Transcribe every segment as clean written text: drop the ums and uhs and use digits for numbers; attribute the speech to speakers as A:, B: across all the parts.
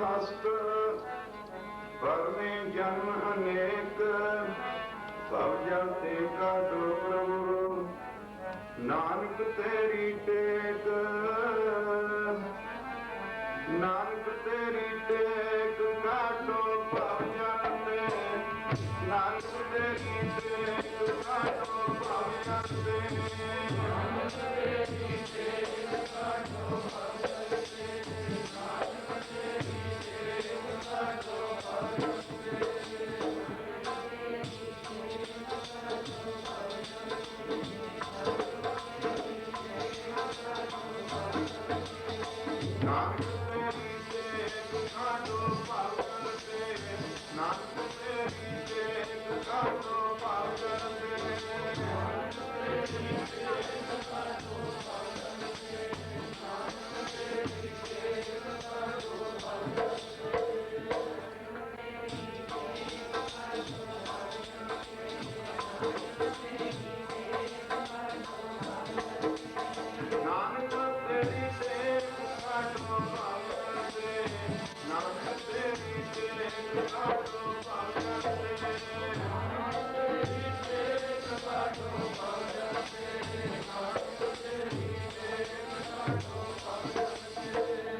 A: ਹਸਤ ਭਰਮੇ ਜਨਮ ਅਨੇਕ ਸਭ ਜਲ ਤੇ ਕਾਟੋ ਪ੍ਰਭੂ ਨਾਨਕ ਤੇਰੀ ਟੇਕ ਨਾਨਕ ਤੇਰੀ ਟੇਕ ਕਾਟੋ ਭਵ ਜਲ ਤੇ ਨਾਨਕ ਤੇਰੀ ਟੇਕ ਕਾਟੋ ਭਵ ਜਲ ਤੇ ਨਾਨਕ ਤੇਰੀ ਟੇਕ ਕਾਟੋ ਭਵ ਜਲ ਤੇ ਨਾਨਕ ਤੇਰੀ ਟੇਕ ਕਾਟੋ ਭਵ ਜਲ ਨਾਨਕ ਤੇਰੀ ਟੇਕ ਕਾਟੋ ਭਵ ਜਲ ਤੇ ਨਾਨਕ ਤੇਰੀ ਟੇਕ ਕਾਟੋ ਭਵ ਜਲ ਤੇ ਨਾਨਕ ਤੇਰੀ ਟੇਕ ਕਾਟੋ ਭਵ ਜਲ ਤੇ ਨਾਨਕ ਤੇਰੀ ਟੇਕ ਕਾਟੋ ਭਵ ਜਲ ਨਾਨਕ ਤੇਰੀ ਟੇਕ ਕਾਟੋ ਭਵ ਜਲ ਤੇ ਨਾਨਕ ਤੇਰੀ ਟੇਕ ਕਾਟੋ ਭਵ ਜਲ ਤੇ ਨਾਨਕ ਤੇਰੀ ਟੇਕ ਕਾਟੋ ਭਵ ਜਲ ਤੇ ਨਾਨਕ ਤੇਰੀ ਟੇਕ ਕਾਟੋ ਭਵ ਜਲ ਤੇ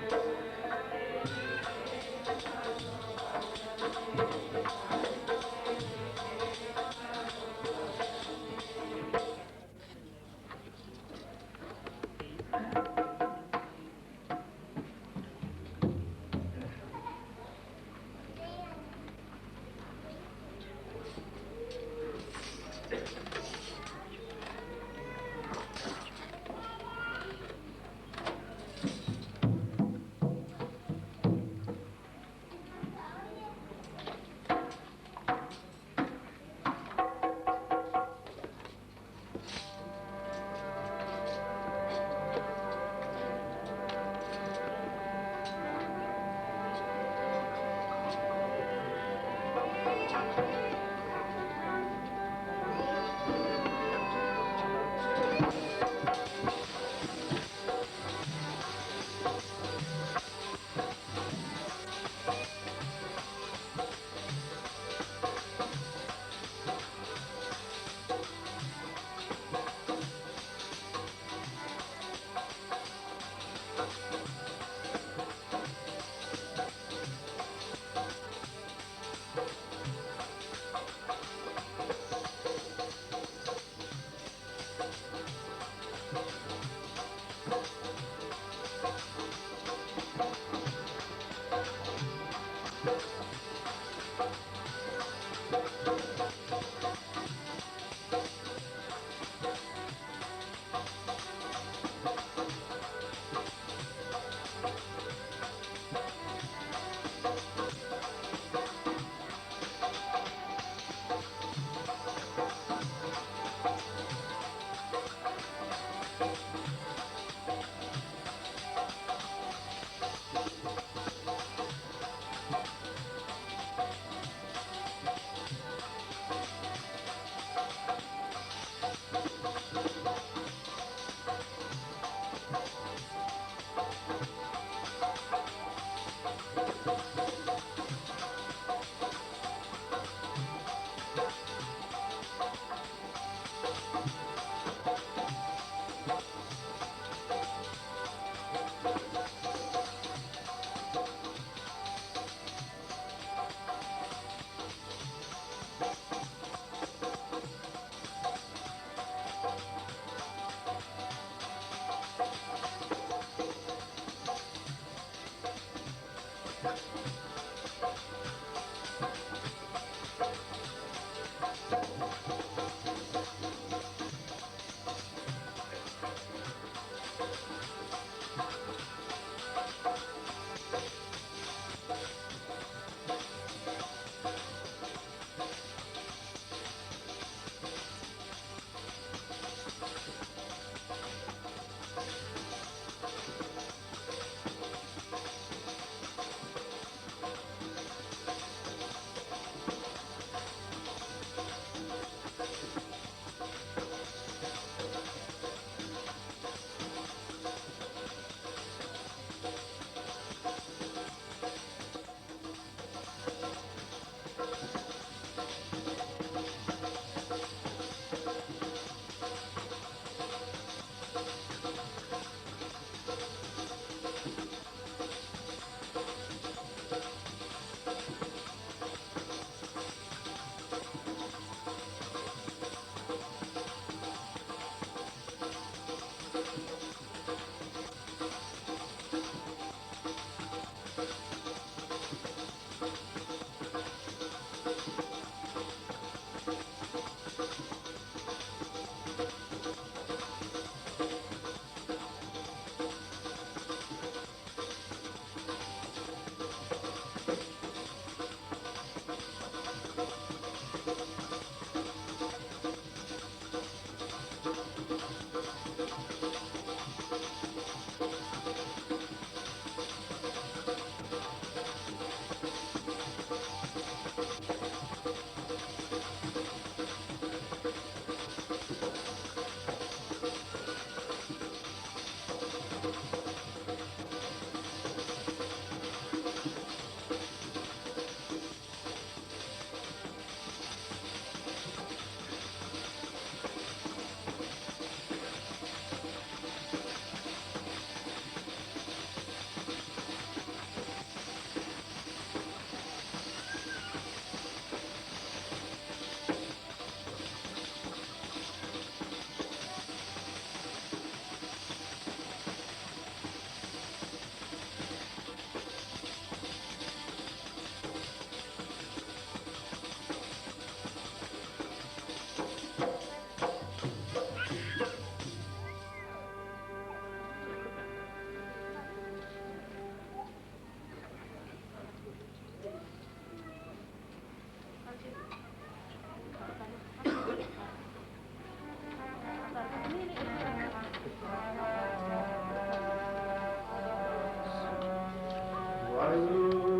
A: ਵਾਹਿਗੁਰੂ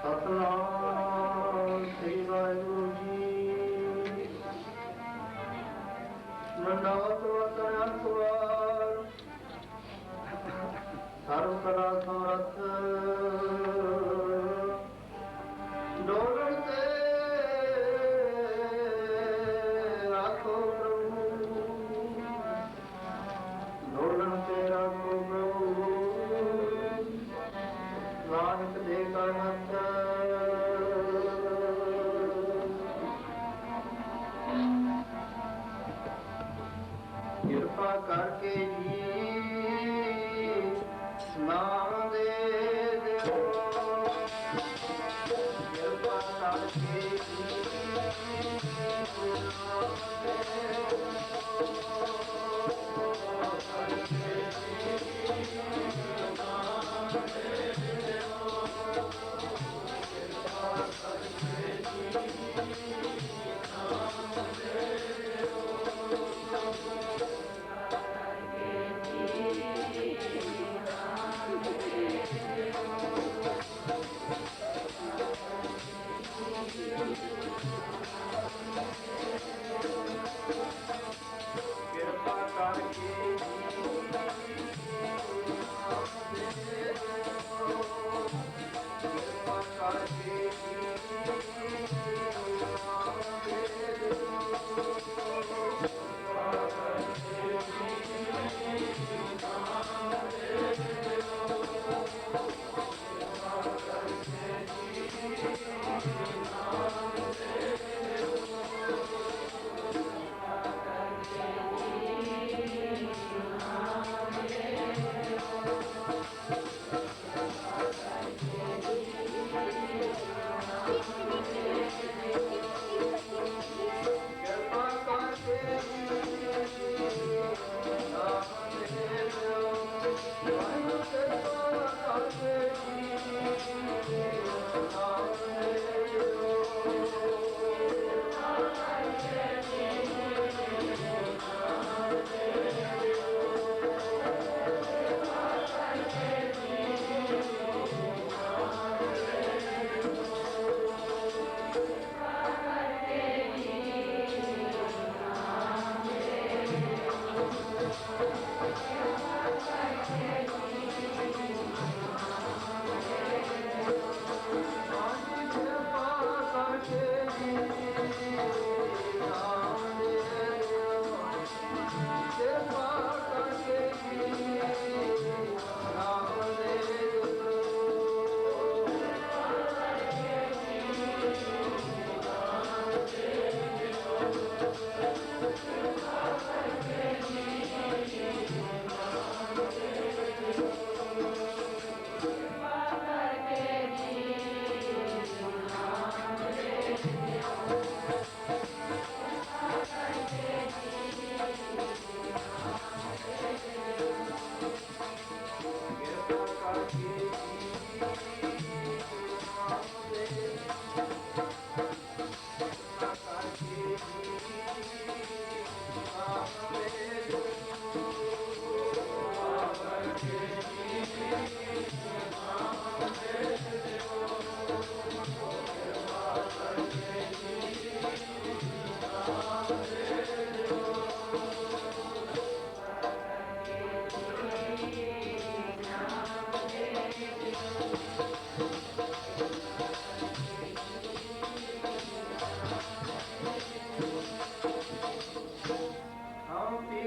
A: ਸਤਨਾਮ ਸ੍ਰੀ ਵਾਹਿਗੁਰੂ ਜੀ। ਨੰਦਾਵਤ ਵਤਨ ਅੰਤਵਾਰ ਸਰਵ ਕਲਾ ਸਮਰੱਥ ਡੋਲਣ ਤੇ ਰਾਖੋ ਪ੍ਰਭੂ, ਡੋਲਣ ਤੇ ਰਾਖੋ ਪ੍ਰਭੂ, ਨਾਨਕ ਦੇ ਕਰ ਮਤ। ਕਿਰਪਾ ਕਰਕੇ ਜੀ ਨਾਮ ਦੇ ਦਿਓ, ਕਿਰਪਾ ਕਰਕੇ ਜੀ ਨਾਮ ਦੇ ਦਿਓ, ਕਰਕੇ ਜੀ ਨਾਮ ਦੇ ਦਿਓ, ਕਿਰਪਾ ਕਰਕੇ ਜੀ ਨਾਮ ਦੇ ਦਿਓ। Thank you.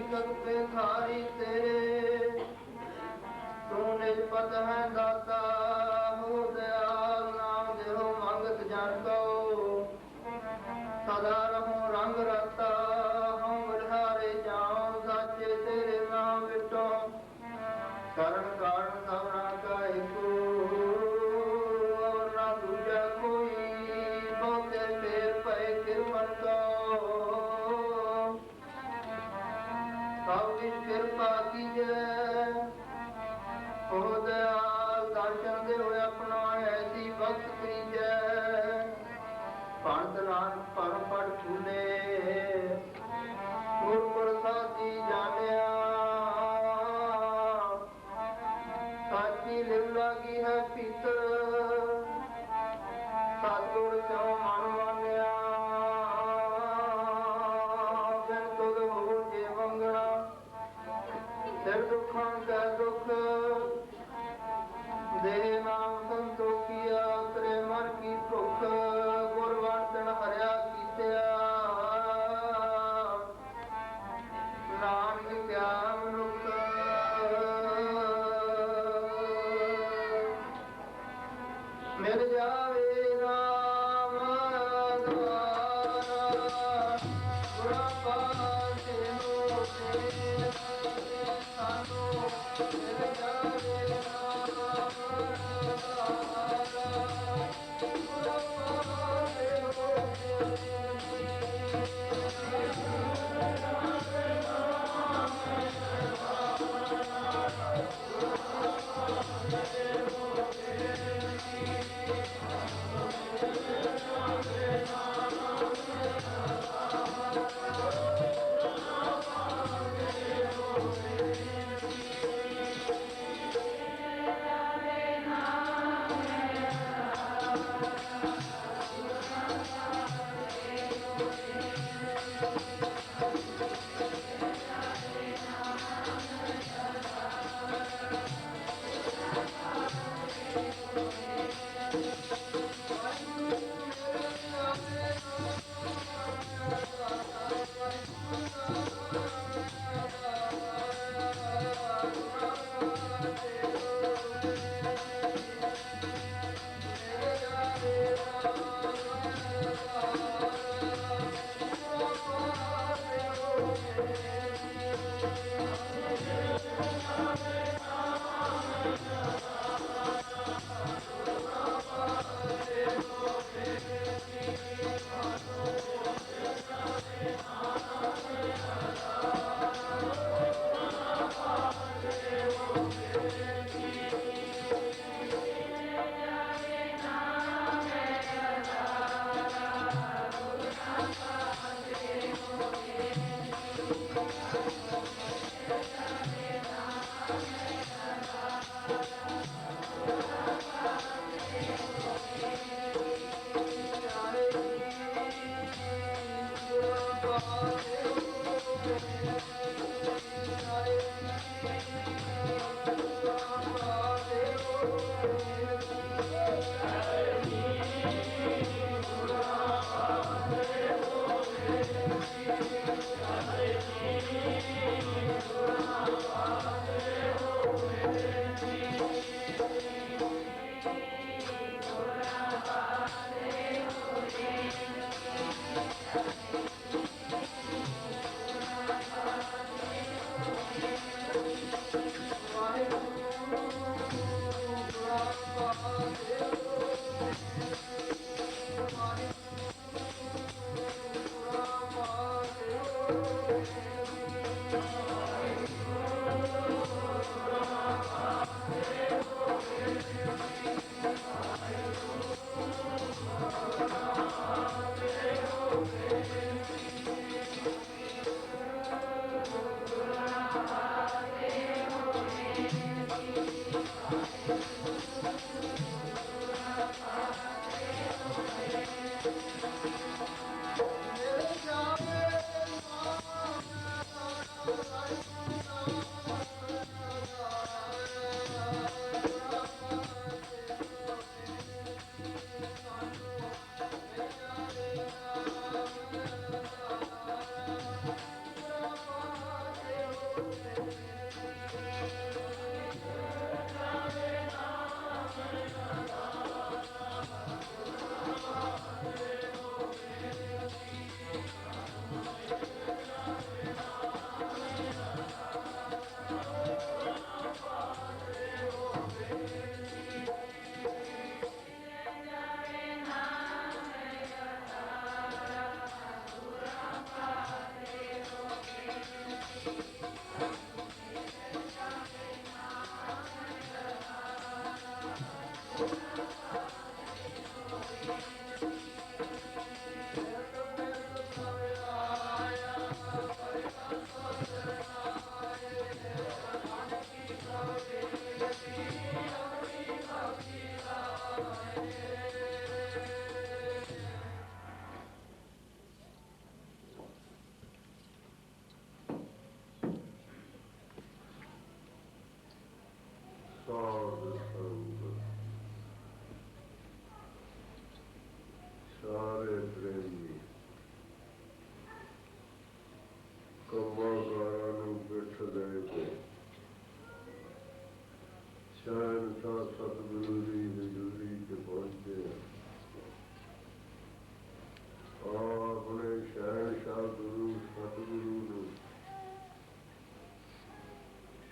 A: भीखक भिखारी तेरे, तू निज पत है दाता हो दयाल, नाम देहो मंगत जन को, सदा रहो रंग रता हम बलिहारे जाऊं, साचे तेरे नाम विटो करण कारण सबना का एको, और ना दूजा कोई बहुते फेर पै किरमन को, सब किछ किरपा कीजे हो दयाल, दर्शन दे होए अपना ऐसी भक्त कीजे, पंत नानक पर पड़ झूले गुर प्रसादी जानिया, साची लिव लागी है पीतर सतगुर चो मन मानिया, बिन तुद हो जे मंगना सिर दुखां कै दुख, देह नाम संतोखिया करे मन की भुख, गुर वंदन हरिया कीतिया नानक क्या मनुख, मिल जावे राम द्वारा गुरा पासे होते सानो, मिल जावे राम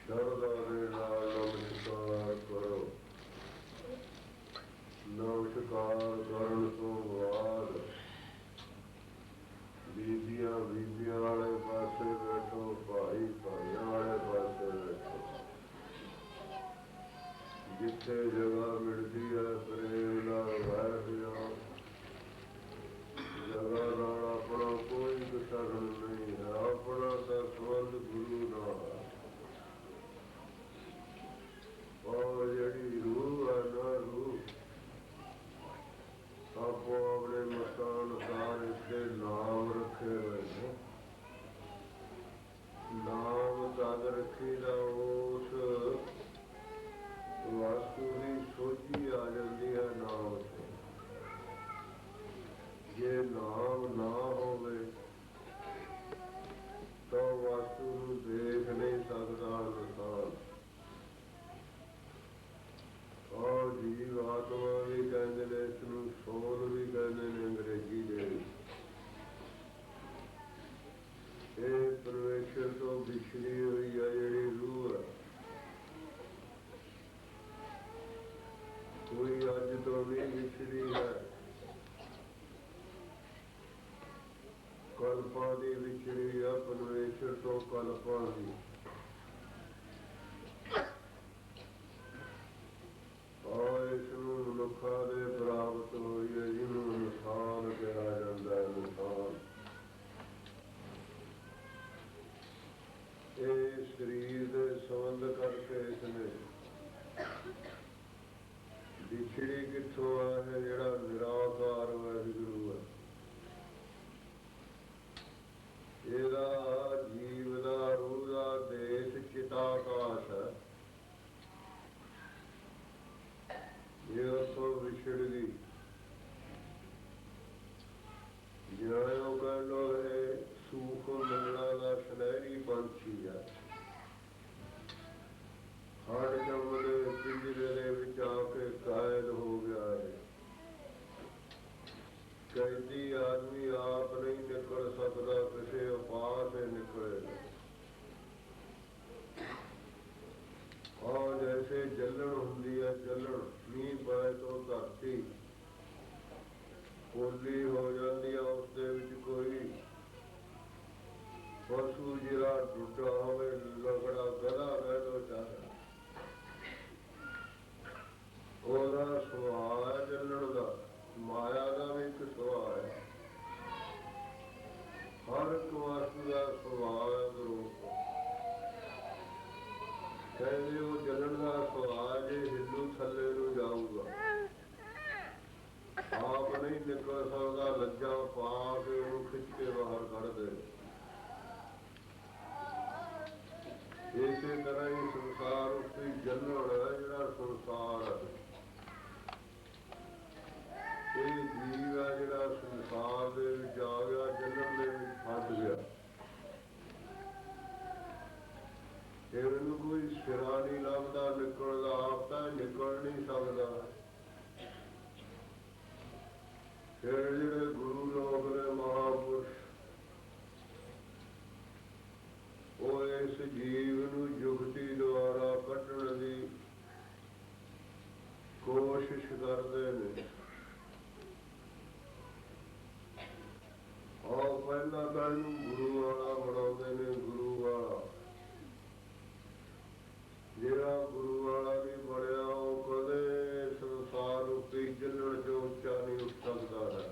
A: ਸ਼ਰਧਾ ਦੇ ਨਾਲ ਨਮਸਕਾਰ ਕਰੋ। ਨਮਸਕਾਰ ਕਰਨ ਤੋਂ ਬਾਅਦ ਬੀਬੀਆਂ ਬੀਬੀਆਂ ਵਾਲੇ ਪਾਸੇ ਬੈਠੋ, ਭਾਈ ਭਾਈਆਂ ਵਾਲੇ ਪਾਸੇ ਬੈਠੋ। ਜਿੱਥੇ ਜਗ੍ਹਾ ਮਿਲਦੀ ਹੈ ਪ੍ਰੇਮ ਨਾਲ ਬੈਠ ਜਾਓ। ਜਗ੍ਹਾ ਨਾਲ ਆਪਣਾ ਕੋਈ ਕਸਰਨ ਨਹੀਂ ਹੈ, ਆਪਣਾ ਤਾਂ ਸੰਬੰਧ ਗੁਰੂ ਨਾਲ ਹੈ। और ਜਿਹੜੀ रूह है ना, रूह आपो अपने मकान अनुसार इसके नाम रखे हुए हैं। नाम तद रखी दा उस वास्तु की सोची आ जाती है नाम से। जे नाम ना होवे तो वास्तु देख नहीं सकता इंसान। और जीव आत्मा भी कहते हैं, इसनूं सोल भी कहते हैं अंग्रेजी दे। ये परमेश्वर तो बिछड़ी हुई है जिहड़ी रूह है। कोई अज तो नहीं बिछड़ी है, कल्पां दी बिछड़ी है परमेश्वर तो कल्पां दी। और इसनूं मनुखा दे प्राप्त हुई है, जिन्होंने इंसान कहा जाता है। इंसान ये शरीर के संबंध करके इसने बिछड़ी किथों है, जिहड़ा निराकार वाहिगुरू है। ਇਹਦਾ जीव ਦਾ रूह ਦਾ देश चिताकाश है। ये तो विछड़ गई जो कह लो है सूख मंगला का सुनहरी पंछी है। हर जमले पिंजरे दे विच आके कैद हो गया है। कैदी आदमी आप नहीं निकल सकता, किसी उपाय से निकलेगा। और जैसे जलन होंदी है, जलन मीह पाए तो धरती पोली हो जाती है। उसके विच कोई पशु जिहड़ा टुटा होवे, लगड़ा गधा कह लो चाहे, ਉਹਦਾ ਸੁਭਾਅ है जलन का। माया का भी एक सुभाਅ है, हर एक वस्तु का सुभाਅ है गुरु। कहते वो जलन का सुभाਅ जे हिंदू थले नूं जाऊगा, आप नहीं निकल सकता। लज्जा पा के उन्होंने खिंच के बाहर कढ़ दे। इसी तरह ही संसार उसकी जलन है, जिहड़ा संसार है। ये जीव है जिहड़ा संसार दे विच आ गया, जलन दे विच फस गया। इन्हूं कोई सिरा नहीं लभदा निकलदा, आप तां निकल नहीं सकदा। फिर जिहड़े गुरु लोग ने, महापुरुष, वो इस जीव नूं जुगती द्वारा कढण दी कोशिश करदे ने। और पहला तो इनू गुरु वाला बनाते ने। गुरु वाला जिहड़ा गुरु वाला नहीं बनया, वो कदे संसार रूपी जलन चो उच्चा नहीं उठ सकता है।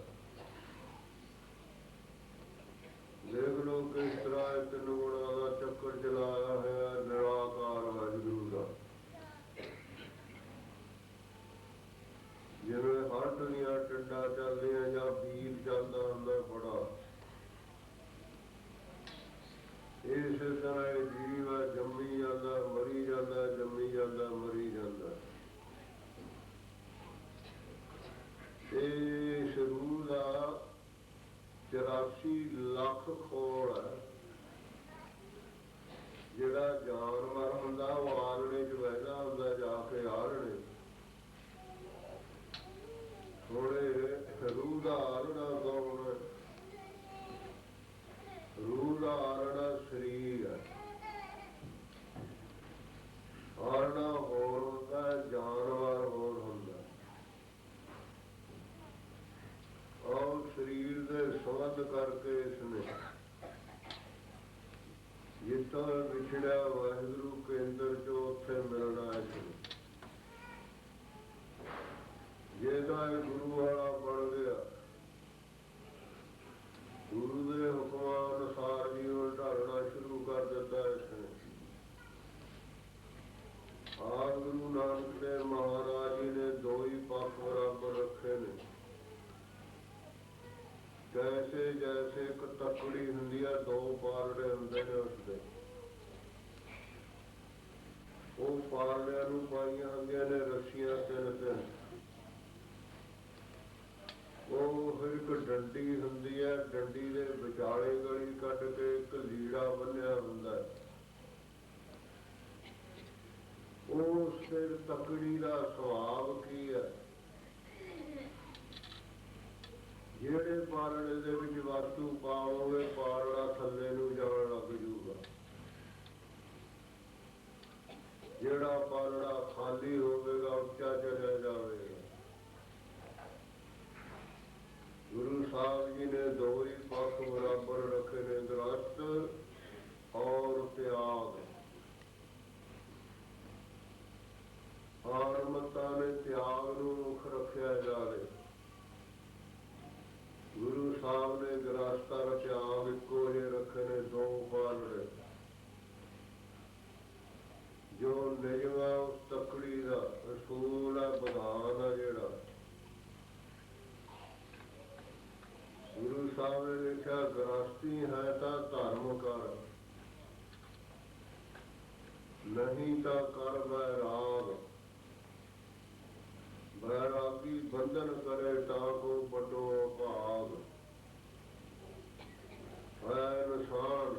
A: देख लो किस तरह तीन गुणा का चक्कर चलाया है निराकार वाहिगुरू का। जिवें हर दुनिया टिड्डा चलदी है या बीर चलता हुंदा बड़ा, इस तरह जीव है, जम्मी जाता मरी जाता, जम्मी जाता मरी जाता। इस रूह का 84 लाख खोल है। जिहड़ा जानवर हुंदा वो आलणे च बहिंदा हुंदा, जाके आलणे थोड़े रूह का आलना कौन है? रूह का आलना शरीर है। ਜਿੱਥੋਂ ਵਿਛੜਿਆ ਵਾਹਿਗੁਰੂ ਕੇਂਦਰ ਚੋਂ ਉੱਥੇ ਮਿਲਣਾ ਹੈ। ਜੇ ਤਾਂ ਇਹ ਗੁਰੂ ਵਾਲਾ ਬਣ ਗਿਆ, ਗੁਰੂ ਦੇ ਹੁਕਮਾਂ ਅਨੁਸਾਰ ਜੀਵਨ ਢਾਲਣਾ ਸ਼ੁਰੂ ਕਰ ਦਿੱਤਾ ਇਸਨੇ। ਆਪ ਗੁਰੂ ਨਾਨਕ ਦੇਵ ਮਹਾਰਾਜ ਜੀ ਨੇ ਦੋ ਹੀ ਪੱਖ ਬਰਾਬਰ ਰੱਖੇ ਨੇ। ਜੈਸੇ ਜੈਸੇ ਇੱਕ ਤਕੜੀ ਹੁੰਦੀ ਹੈ, ਦੋ ਪਾਲੜੇ ਹੁੰਦੇ ਨੇ ਉਸਦੇ। ਉਹ ਪਾਲੜਿਆਂ ਨੂੰ ਪਾਈਆਂ ਹੁੰਦੀਆਂ ਨੇ ਰੱਸੀਆਂ ਤਿੰਨ ਤਿੰਨ। ਉਹ ਇੱਕ ਡੰਡੀ ਹੁੰਦੀ ਹੈ, ਡੰਡੀ ਦੇ ਵਿਚਾਲੇ ਗਲੀ ਕੱਢ ਕੇ ਇੱਕ ਲੀੜਾ ਬੰਨਿਆ ਹੁੰਦਾ। ਉਸ ਫਿਰ ਤਕੜੀ ਦਾ ਸੁਭਾਵ ਕੀ ਹੈ? ਜਿਹੜੇ ਪਾਲੜੇ ਦੇ ਵਿੱਚ ਵਸਤੂ ਪਾਓਗੇ, ਪਾਲੜਾ ਥੱਲੇ ਨੂੰ ਜਾਣ ਲੱਗ ਜੂਗਾ। ਜਿਹੜਾ ਪਾਲੜਾ ਖਾਲੀ ਹੋਵੇਗਾ, ਉੱਚਾ ਚਲਿਆ ਜਾਵੇਗਾ। ਗੁਰੂ ਸਾਹਿਬ ਜੀ ਨੇ ਦੋ ਹੀ ਪੱਖ ਬਰਾਬਰ ਰੱਖੇ ਨੇ, ਗ੍ਰਸਤ ਔਰ ਤਿਆਗ। ਆਰਮਤਾ ਨੇ ਤਿਆਗ ਨੂੰ ਮੁੱਖ ਰੱਖਿਆ ਜਾਵੇ। ਗੁਰੂ ਸਾਹਿਬ ਨੇ ਗ੍ਰਸਤ ਔਰ ਤਿਆਗ ਇੱਕੋ ਜਿਹੇ ਰੱਖੇ ਨੇ, ਦੋ ਪਾਲੜੇ। ਜੋ ਨਿਯਮ ਉਸ ਤਕੜੀ ਦਾ ਅਸੂਲ ਹੈ, ਵਿਧਾਨ ਹੈ ਜਿਹੜਾ ਗੁਰੂ ਸਾਹਿਬ ਨੇ ਲਿਖਿਆ, ਗ੍ਰਸਤੀ ਹੈ ਤਾਂ ਧਰਮ ਕਰ, ਨਹੀਂ ਤਾਂ ਕਰ ਵੈਰਾਗ। ਵੈਰਾਗੀ ਬੰਧਨ ਕਰੇ ਤਾਂ ਕੋ ਪਟੋ ਭਾਗ। ਹੈ ਨਿਸ਼ਾਨ,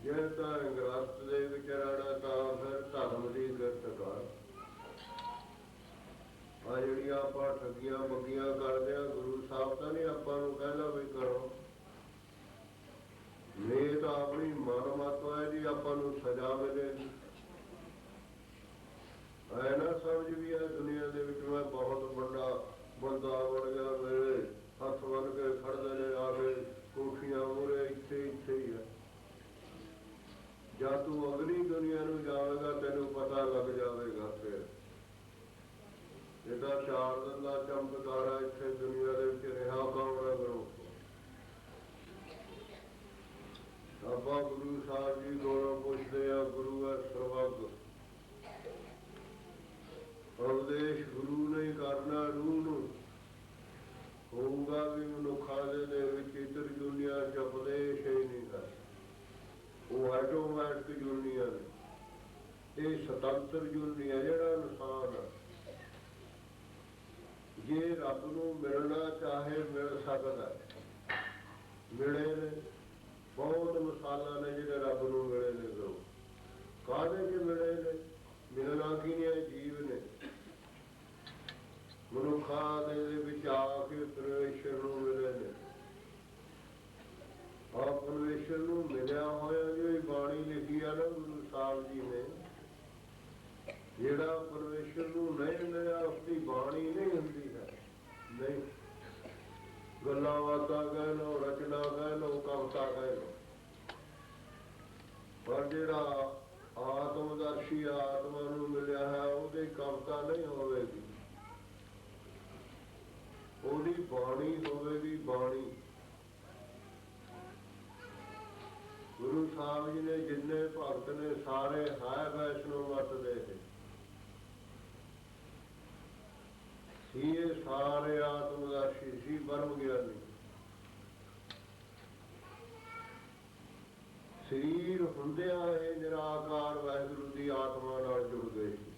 A: ਜੇ ਤਾਂ ਗ੍ਰਸਤ ਦੇ ਵਿੱਚ ਰਹਿਣਾ ਤਾਂ ਫਿਰ ਧਰਮ ਦੀ ਗਿਰਤ ਕਰ। ਆ ਜਿਹੜੀਆਂ ਆਪਾਂ ਠੱਗੀਆਂ ਬੱਗੀਆਂ ਕਰਦੇ ਹਾਂ, ਗੁਰੂ ਸਾਹਿਬ ਤਾਂ ਨਹੀਂ ਆਪਾਂ ਨੂੰ ਕਹਿੰਦਾ ਵੀ ਕਰੋ। ਇਹ ਤਾਂ ਆਪਣੀ ਮਨਮਤ ਹੈ ਜੀ, ਆਪਾਂ ਨੂੰ ਸਜ਼ਾ ਮਿਲੇਗੀ। ਐ ਨਾ ਸਮਝ ਵੀ ਹੈ ਦੁਨੀਆ ਦੇ ਵਿੱਚ ਮੈਂ ਬਹੁਤ ਵੱਡਾ ਬੰਦਾ ਬਣ ਗਿਆ, ਮੇਰੇ ਹੱਥ ਬੰਨ ਕੇ ਖੜਦੇ ਨੇ ਆ ਕੇ ਕੋਠੀਆਂ ਮੂਹਰੇ, ਇੱਥੇ ਇੱਥੇ ਹੀ ਹੈ। ਜਾਂ ਤੂੰ ਅਗਲੀ ਦੁਨੀਆ ਨੂੰ ਜਾਵੇਗਾ, ਤੈਨੂੰ ਪਤਾ ਲੱਗ ਜਾਵੇਗਾ। ਫਿਰ ਇਹਦਾ 4 ਦਿਨ ਦਾ ਚਮਤਕਾਰ ਹੈ, ਇੱਥੇ ਦੁਨੀਆ ਦੇ ਵਿੱਚ ਰਿਹਾ ਕੌਣ ਹੈ? ਗੁਰੂ ਆਪਾਂ ਗੁਰੂ ਸਾਹਿਬ ਜੀ ਕੋਲੋਂ ਪੁੱਛਦੇ ਆ, ਗੁਰੂ ਹੈ ਸਰਬੱਗ। ਉਪਦੇਸ਼ ਗੁਰੂ ਨੇ ਕਰਨਾ ਰੂਹ ਨੂੰ। ਹੋਊਗਾ ਵੀ ਮਨੁੱਖਾਂ ਦੇ ਵਿੱਚ ਇਤਰ ਦੁਨੀਆ ਚ ਉਪਦੇਸ਼ ਹੀ ਨਹੀਂ ਹੈ। ਉਹ ਆਟੋਮੈਟਿਕ ਜੁਲਨੀਆਂ ਨੇ, ਇਹ ਸੁਤੰਤਰ ਜੁਲਨੀਆਂ ਜਿਹੜਾ ਇਨਸਾਨ ਹੈ। ਜੇ ਰੱਬ ਨੂੰ ਮਿਲਣਾ ਚਾਹੇ ਮਿਲ ਸਕਦਾ। ਮਿਲੇ ਨੇ ਬਹੁਤ ਮਿਸਾਲਾਂ ਨੇ ਜਿਹੜੇ ਰੱਬ ਨੂੰ ਮਿਲੇ ਨੇ। ਲੋਕ ਕਾਹਦੇ ਚ ਮਿਲੇ ਨੇ? ਮਿਲਣਾ ਕੀ ਨੇ? ਜੀਵ ਨੇ ਮਨੁੱਖਾਂ ਦੇ ਵਿੱਚ ਆ ਕੇ ਪਰਮੇਸ਼ਰ ਨੂੰ ਮਿਲੇ ਨੇ। ਆ ਪਰਮੇਸ਼ਰ ਨੂੰ ਮਿਲਿਆ ਹੋਇਆ ਜਿਹੜੀ ਬਾਣੀ ਲਿਖੀ ਆ ਨਾ ਗੁਰੂ ਸਾਹਿਬ ਜੀ ਨੇ, ਜਿਹੜਾ ਪਰਮੇਸ਼ਰ ਨੂੰ ਨਹੀਂ ਮਿਲਿਆ ਉਸਦੀ ਬਾਣੀ ਨਹੀਂ ਹੁੰਦੀ ਹੈ। ਨਹੀਂ, ਗੱਲਾਂ ਬਾਤਾਂ ਕਹਿ ਲਓ, ਰਚਨਾ ਕਹਿ ਲਓ, ਕਵਿਤਾ ਕਹਿ ਲਓ, ਪਰ ਜਿਹੜਾ ਆਤਮਦਰਸ਼ੀ ਆਤਮਾ ਨੂੰ ਮਿਲਿਆ ਹੈ ਉਹਦੀ ਕਵਿਤਾ ਨਹੀਂ ਹੋਵੇਗੀ, ਉਹਦੀ ਬਾਣੀ ਹੋਵੇਗੀ। ਬਾਣੀ ਗੁਰੂ ਸਾਹਿਬ ਜੀ ਨੇ ਜਿੰਨੇ ਭਗਤ ਨੇ ਸਾਰੇ ਹੈ ਵੈਸ਼ਨੋ ਮਤ ਦੇ ਸੀ। ਇਹ ਸਾਰੇ ਆਤਮਦਰਸ਼ੀ ਸੀ, ਬ੍ਰਹਮ ਗਿਆਨੀ। ਸਰੀਰ ਹੁੰਦਿਆਂ ਇਹ ਨਿਰਾਕਾਰ ਵਾਹਿਗੁਰੂ ਦੀ ਆਤਮਾ ਨਾਲ ਜੁੜ ਗਏ ਸੀ।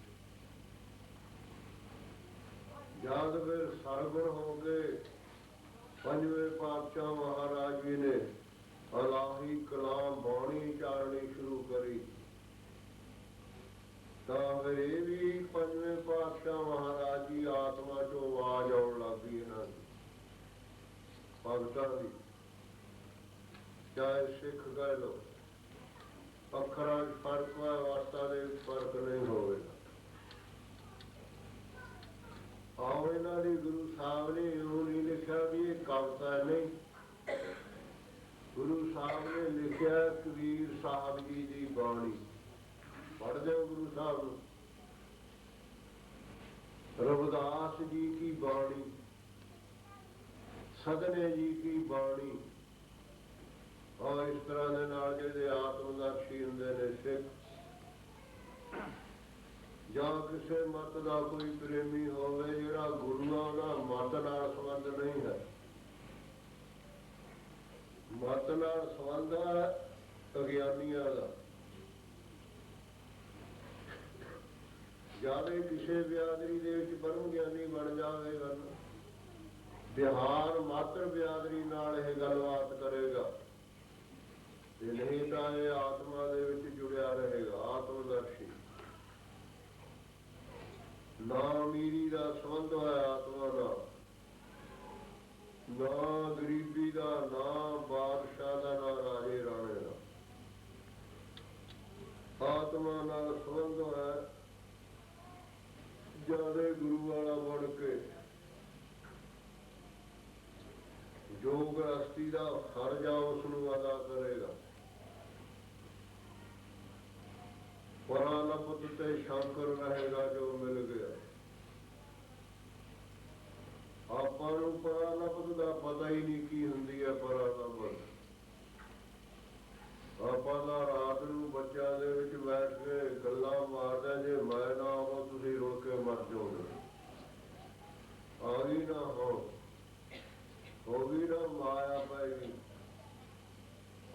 A: ਜਦ ਫਿਰ ਸਰਗੁਣ ਹੋ ਗਏ, ਪੰਜਵੇਂ ਪਾਤਸ਼ਾਹ ਮਹਾਰਾਜ ਜੀ ਨੇ ਅਲਾਹੀ ਕਲਾਮ ਬਾਣੀ ਚਾਰਣੀ ਸ਼ੁਰੂ ਕਰੀ, ਤਾਂ ਫਿਰ ਇਹ ਵੀ ਪੰਜਵੇਂ ਪਾਤਸ਼ਾਹ ਮਹਾਰਾਜ ਦੀ ਆਤਮਾ ਚੋਂ ਆਵਾਜ਼ ਆਉਣ ਲੱਗ ਗਈ ਇਹਨਾਂ ਦੀ ਭਗਤਾਂ ਦੀ। ਚਾਹੇ ਸਿੱਖ ਕਹਿ ਲਓ, ਅੱਖਰਾਂ ਚ ਫਰਕ ਹੈ, ਅਵਸਥਾ ਦੇ ਫਰਕ ਨਹੀਂ ਹੋਵੇਗਾ। ਆਓ ਇਹਨਾਂ ਦੀ ਗੁਰੂ ਸਾਹਿਬ ਨੇ ਇਹੋ ਨਹੀਂ ਲਿਖਿਆ ਵੀ ਇਹ ਕਵਿਤਾ ਨਹੀਂ। ਗੁਰੂ ਸਾਹਿਬ ਨੇ ਲਿਖਿਆ ਕਬੀਰ
B: ਸਾਹਿਬ ਜੀ ਦੀ ਬਾਣੀ ਪੜ੍ਹਦੇ ਹੋ ਗੁਰੂ ਸਾਹਿਬ ਨੂੰ। रविदास जी की बाणी, सदने जी की बाणी, और इस तरह के नाल जिहड़े आत्मदर्शी हुंदे ने सिख जां किसी मत का कोई प्रेमी होवे जिहड़ा गुरुआं दा मत नाल संबंध नहीं है। मत नाल संबंध है अगियानियां दा। जावे किसी बियादरी दे विच परम ज्ञानी बन जावेगा, बिहार मात्र बियादरी नाल यह गलबात करेगा, ते नहीं तो यह आत्मा दे विच जुड़िया रहेगा। आत्मदर्शी ना अमीरी का संबंध है आत्मा का, ना गरीबी का, ना बादशाह का, ना राजे राणे का। आत्मा नाल संबंध है ज्यादा गुरु वाला बन के जो गृहस्थी का फर्ज आ उसनूं अदा करेगा। परालपत ते शंकर रहेगा जो मिल गया। आपां नूं परालपत का पता ही नहीं की हुंदी है। परालपत ਆਪਾਂ ਤਾਂ ਰਾਤ ਨੂੰ ਬੱਚਿਆਂ ਦੇ ਵਿੱਚ ਬੈਠ ਕੇ ਗੱਲਾਂ ਮਾਰਦੇ, ਜੇ ਮੈਂ ਨਾ ਆਵਾਂ ਤੁਸੀਂ ਰੁੜ ਕੇ ਮਰ ਜਾਓਗੇ। ਆ ਗਈ ਨਾ ਹੋ ਗਈ ਨਾ ਮਾਇਆ ਪੈ ਗਈ।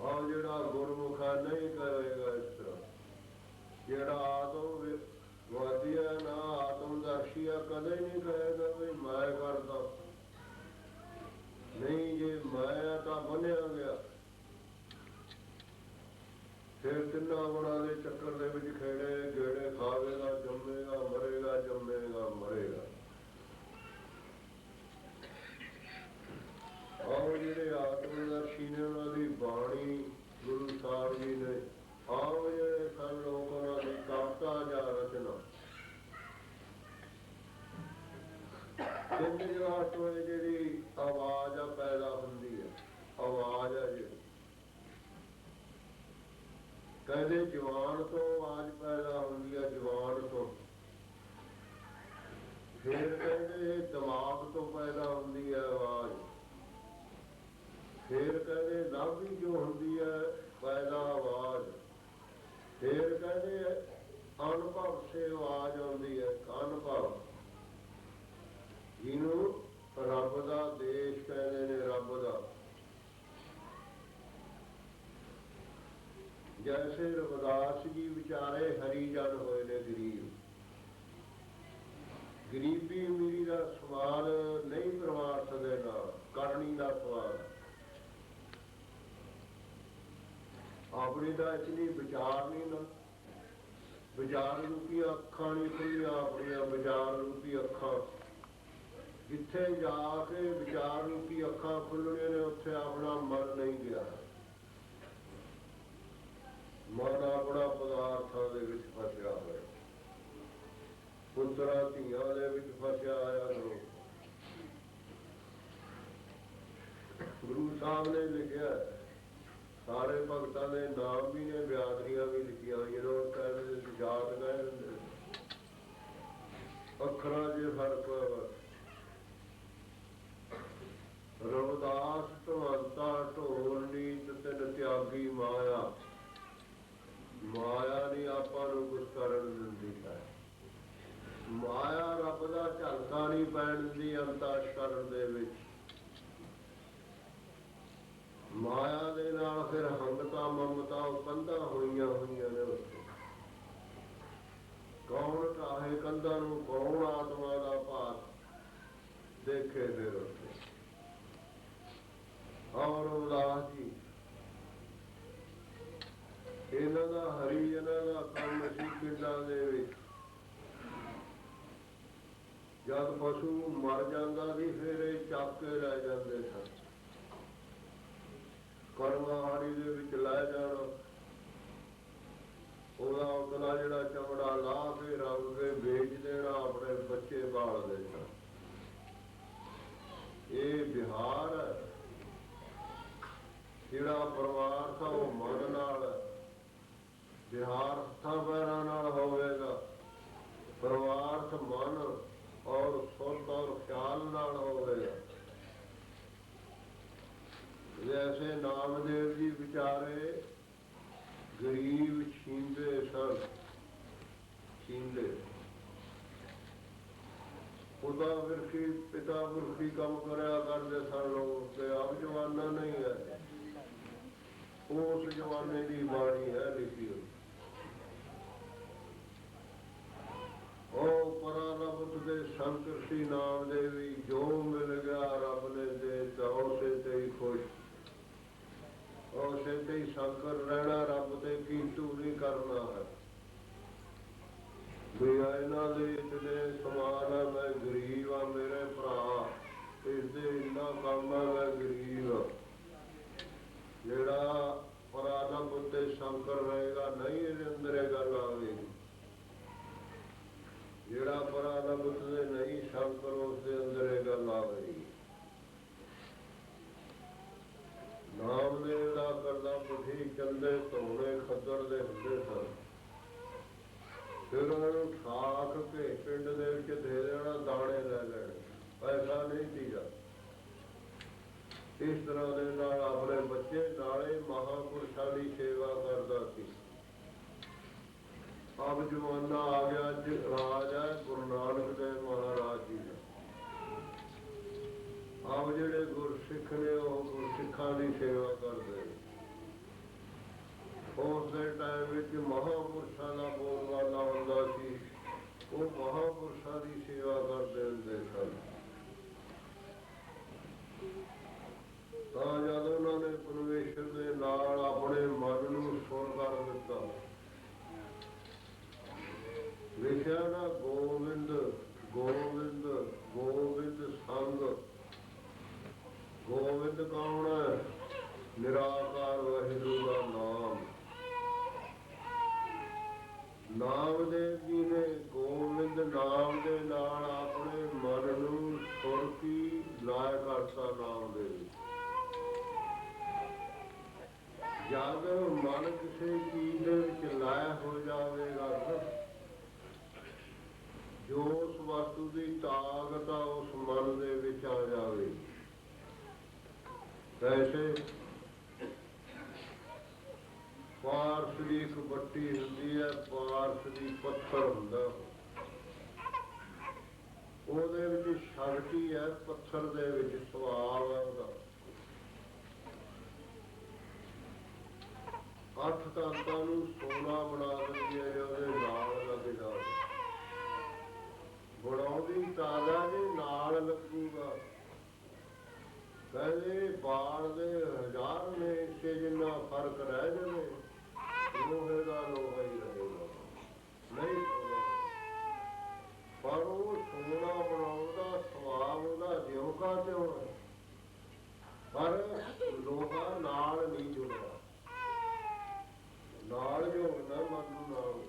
B: ਆਹ ਜਿਹੜਾ ਗੁਰਮੁਖ ਹੈ ਨਹੀਂ ਕਰੇਗਾ ਇਸ ਤਰ੍ਹਾਂ। ਜਿਹੜਾ ਆਤਮ ਵਾਦੀ ਹੈ ਨਾ ਆਤਮਦਰਸ਼ੀ ਹੈ ਕਦੇ ਨਹੀਂ ਕਹੇਗਾ ਵੀ ਮੈਂ ਕਰਦਾ। ਨਹੀਂ, ਜੇ ਮੈਂ ਤਾਂ ਬੰਨਿਆ ਗਿਆ फिर तिना गुणा के चक्कर दे विच खेड़े गेड़े खावेगा, जमेगा मरेगा, जमेगा मरेगा। आओ जिहड़े आत्मदर्शी ने उन्होंने बाणी गुरु साहब जी ने, आओ जिहड़े सन लोग उन्होंने कविता या रचना जिंद जलाट में जिहड़ी आवाज आ पैदा हुंदी है, आवाज है जी कहते जवान तो आवाज पैदा होती है, जवान तो फिर कहते दिमाग तो पैदा होती है आवाज, फिर कहते नाभि जो होती है पैदा आवाज, फिर कहते अनुभव से आवाज आती है। अनुभव जिन्हों रब का देश कहते ने, रब का जैसे रविदास जी विचारे हरिजन होए ने गरीब। गरीबी अमीरी का सवाल नहीं परमार्थ दे नाल, करनी का सवाल अपनी तो इतनी विचार नहीं ना। विचार रूपी अखा नहीं खुलिया अपनिया, विचार रूपी अखा जिथे जाके विचार रूपी अखा खुलनिया ने उत्थे अपना मन नहीं गया। मन अपना पदार्थां दे विच फसिया होया, पुत्तरां धीआं दे विच फसिया होया। गुरु साहब ने लिखिया, सारे भगतां दे नाम भी ने, बियादरियां भी लिखियां होईयां। कहते जात कह दिंदे, अखरां च फर्क होया। रविदास ढोलता ढोल नीत तिन त्यागी माया। माया नहीं आपां नूं कुछ करन दिंदी है। माया रब दा झलका नहीं पैण दिंदी अंतःकरण दे विच। माया दे नाल फिर हंगता ममता कंधां होईयां ने उत्थे। कौन ढाहे कंधां नूं, कौन आत्मा दा भात देखे फिर उत्थे। और रविदास जी इन्हां दा हरिजनां दा काम सी पिंडां दे विच। जद पशु मर जांदा सी फिर ये चक के लै जांदे सन, करमाहाड़ी दे विच लै जाना, ਉਹਦਾ ਉਤਲਾ ਜਿਹੜਾ ਚਮੜਾ ਲਾ ਕੇ ਰੰਗ ਕੇ ਵੇਚ ਦੇਣਾ, ਆਪਣੇ ਬੱਚੇ ਪਾਲ ਦੇਣਾ। ਇਹ ਬਿਹਾਰ ਹੈ ਜਿਹੜਾ ਪਰਿਵਾਰ ਦਾ ਉਹ ਮਨ ਨਾਲ ਹੱਥਾਂ ਪੈਰਾਂ ਨਾਲ ਹੋਵੇਗਾ, ਪਰਮਾਰਥ ਮਨ ਔਰ ਸੁਰਤ ਔਰ ਖਿਆਲ ਨਾਲ ਹੋਵੇਗਾ। ਜੈਸੇ ਨਾਮਦੇਵ ਜੀ ਵਿਚਾਰੇ ਗਰੀਬ ਛੀਂਦੇ ਸਨ, ਛੀਂਦੇ ਉਹਦਾ ਵਿਰਖੀ ਪਿਤਾ ਵਿਰਖੀ ਕੰਮ ਕਰਿਆ ਕਰਦੇ ਸਨ ਲੋਕ, ਤੇ ਆਪ ਜਵਾਨਾ ਨਹੀਂ ਹੈ, ਉਸ ਜਵਾਨੇ ਦੀ ਬਾਣੀ ਹੈ ਲਿਖੀ ਹੋਈ। ਉਹ ਪਰਾਲਬਤ ਦੇ ਸ਼ੰਕਰ ਸੀ ਨਾਮਦੇਵੀ, ਜੋ ਮਿਲ ਗਿਆ ਰੱਬ ਨੇ ਦੇ ਤਾ ਉਸੇ ਤੇ ਹੀ ਖੁਸ਼, ਉਸੇ ਤੇ ਹੀ ਸ਼ੰਕਰ ਰਹਿਣਾ, ਰੱਬ ਤੇ ਕੀਤੂ ਨਹੀਂ ਕਰਨਾ ਹੈ। ਵੀ ਇਹਨਾਂ ਦੇ ਇਤਨੇ ਸਮਾਨ ਹੈ, ਮੈਂ ਗਰੀਬ ਆ ਮੇਰੇ ਭਰਾ, ਇਸਦੇ ਇੰਨਾ ਕੰਮ ਹੈ, ਮੈਂ ਗਰੀਬ ਆ। ਜਿਹੜਾ ਪਰਾਲਬ ਉੱਤੇ ਸ਼ੰਕਰ ਰਹੇਗਾ ਨਹੀਂ, ਇਹਦੇ ਅੰਦਰ ਇਹ ਗੱਲ ਆਵੇਗੀ। ਜਿਹੜਾ ਪਰਾਲਬ ਉੱਤੇ ਨਹੀਂ ਸ਼ੰਕਰ, ਉਸਦੇ ਅੰਦਰ ਇਹ ਗੱਲ ਆਵੇਗੀ। ਨਾਮਦੇਵ ਦਾ ਕਰਦਾ ਪੁੱਠੀ ਚੰਦੇ ਧੋਣੇ ਖੱਦਰ ਦੇ ਹੁੰਦੇ ਸਨ। ਫਿਰ ਉਹਨਾਂ ਨੂੰ ਠਾਕ ਕੇ ਪਿੰਡ ਦੇ ਵਿੱਚ ਦੇ ਦੇਣਾ, ਦਾਣੇ ਲੈ ਲੈਣੇ, ਪੈਸਾ ਨਹੀਂ ਸੀਗਾ। ਇਸ ਤਰ੍ਹਾਂ ਦੇ ਨਾਲ ਆਪਣੇ ਬੱਚੇ ਨਾਲੇ ਮਹਾਂਪੁਰਸ਼ਾਂ ਦੀ ਸੇਵਾ ਕਰਦਾ ਸੀ। ਅਬ ਜ਼ਮਾਨਾ ਆ ਗਿਆ, ਅੱਜ ਰਾਜ ਹੈ ਗੁਰੂ ਨਾਨਕ ਦੇਵ ਮਹਾਰਾਜ ਜੀ ਦਾ। ਆਪ ਜਿਹੜੇ ਗੁਰਸਿੱਖ ਨੇ ਉਹ ਗੁਰਸਿੱਖਾਂ ਦੀ ਸੇਵਾ ਕਰਦੇ। ਉਸ ਦੇ ਟਾਈਮ ਵਿੱਚ ਮਹਾਂਪੁਰਸ਼ਾਂ ਦਾ ਬੋਲਬਾਲਾ ਹੁੰਦਾ ਸੀ, ਉਹ ਮਹਾਂਪੁਰਸ਼ਾਂ ਦੀ ਸੇਵਾ ਕਰਦੇ ਹੁੰਦੇ ਸਨ। ਤਾਂ ਜਦ ਉਹਨਾਂ ਨੇ ਪਰਮੇਸ਼ਰ ਦੇ ਨਾਲ ਆਪਣੇ ਮਨ ਨੂੰ ਸੁਰ ਕਰ ਦਿੱਤਾ, ਲਿਖਿਆ ਨਾ ਗੋਬਿੰਦ ਗੋਬਿੰਦ ਗੋਬਿੰਦ ਸੰਗ। ਗੋਬਿੰਦ ਕੌਣ ਹੈ? ਨਿਰਾਕਾਰ ਵਾਹਿਗੁਰੂ ਦਾ ਨਾਮ। ਨਾਮਦੇਵ ਜੀ ਨੇ ਗੋਬਿੰਦ ਨਾਮ ਦੇ ਨਾਲ ਆਪਣੇ ਮਨ ਨੂੰ ਸੁਰਤੀ ਲਾਇ ਕਰਤਾ। ਨਾਮ ਦੇ ਜਦ ਮਨ ਕਿਸੇ ਚੀਜ਼ ਦੇ ਵਿੱਚ ਲਾਇਆ ਹੋ ਜਾਵੇਗਾ, ਜੋ ਉਸ ਵਸਤੂ ਦੀ ਤਾਕਤ ਆ ਉਸ ਮਨ ਦੇ ਵਿੱਚ ਆ ਜਾਵੇਗੀ। ਵੈਸੇ ਪਾਰਸ ਦੀ ਇੱਕ ਬੱਟੀ ਹੁੰਦੀ ਹੈ, ਪਾਰਸ ਦੀ ਪੱਥਰ ਹੁੰਦਾ, ਉਹਦੇ ਵਿੱਚ ਸ਼ਕਤੀ ਹੈ, ਪੱਥਰ ਦੇ ਵਿੱਚ ਸੁਭਾਅ ਹੈ ਉਹਦਾ। 8 ਤੱਤਾਂ ਨੂੰ ਸੋਨਾ ਬਣਾ ਦਿੰਦੀ ਹੈ, ਉਹਦੇ ਨਾਲ ਲੱਗ ਜਾਵੇ। ਬਣਾਉਂਦੀ ਤਾਜ਼ਾ ਜੇ ਨਾਲ ਲੱਗੂਗਾ। ਕਹਿੰਦੇ ਬਾਲ ਦੇ 1000 ਨੇ ਇੱਥੇ ਜਿੰਨਾ ਫਰਕ ਰਹਿ ਜਾਵੇ, ਲੋਹੇ ਦਾ ਲੋਹਾ ਹੀ ਰਹੇਗਾ, ਨਹੀਂ ਸੋਨਾ। ਪਰ ਉਹ ਸੋਨਾ ਬਣਾਉਣ ਦਾ ਸੁਭਾਅ ਉਹਦਾ ਜਿਉਂ ਕਾ ਤਿਉਂ ਹੈ, ਪਰ ਲੋਹਾ ਨਾਲ ਨਹੀਂ ਜੁੜਿਆ। ਨਾਲ ਜੋੜਨਾ ਮਨ ਨੂੰ ਨਾਲ,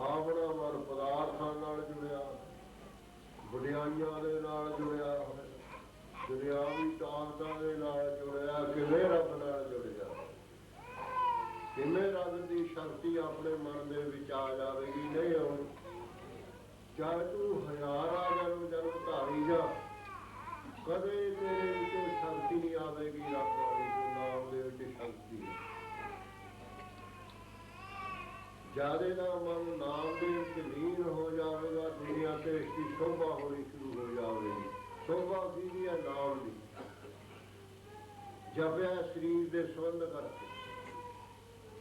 B: ਆਪਣਾ ਮਨ ਪਦਾਰਥਾਂ ਨਾਲ ਜੁੜਿਆ, ਵਡਿਆਈਆਂ ਦੇ ਨਾਲ ਜੁੜਿਆ, ਦੁਨਿਆਵੀ ਤਾਕਤਾਂ ਦੇ ਨਾਲ ਜੁੜਿਆ। ਕਿਵੇਂ ਰੱਬ ਨਾਲ ਜੁੜਿਆ, ਕਿਵੇਂ ਰੱਬ ਦੀ ਸ਼ਕਤੀ ਆਪਣੇ ਮਨ ਦੇ ਵਿੱਚ ਆ ਜਾਵੇਗੀ। ਨਹੀਂ ਆਉਣੀ, ਚਾਹੇ ਤੂੰ ਹਜ਼ਾਰਾਂ ਜਨਮ ਧਾਰੀ ਜਾ, ਕਦੇ ਤੇਰੇ ਵਿੱਚੋਂ ਸ਼ਕਤੀ ਨਹੀਂ ਆਵੇਗੀ ਰੱਬ ਵਾਲੀ, ਜੋ ਨਾਮ ਦੇ ਵਿੱਚ ਸ਼ਕਤੀ ਹੈ। ਜਿਆਦੇ ਦਾ ਮਨ ਨਾਮ ਦੇ ਵਿੱਚ ਲੀਨ ਹੋ ਜਾਵੇਗਾ, ਦੁਨੀਆ ਤੇ ਇਸਦੀ ਸ਼ੋਭਾ ਹੋਣੀ ਸ਼ੁਰੂ ਹੋ ਜਾਵੇਗੀ। ਸ਼ੋਭਾ ਕੀ ਹੈ? ਨਾਮ ਦੀ। ਜਪਿਆ ਸਰੀਰ ਦੇ ਸੰਬੰਧ ਕਰਕੇ,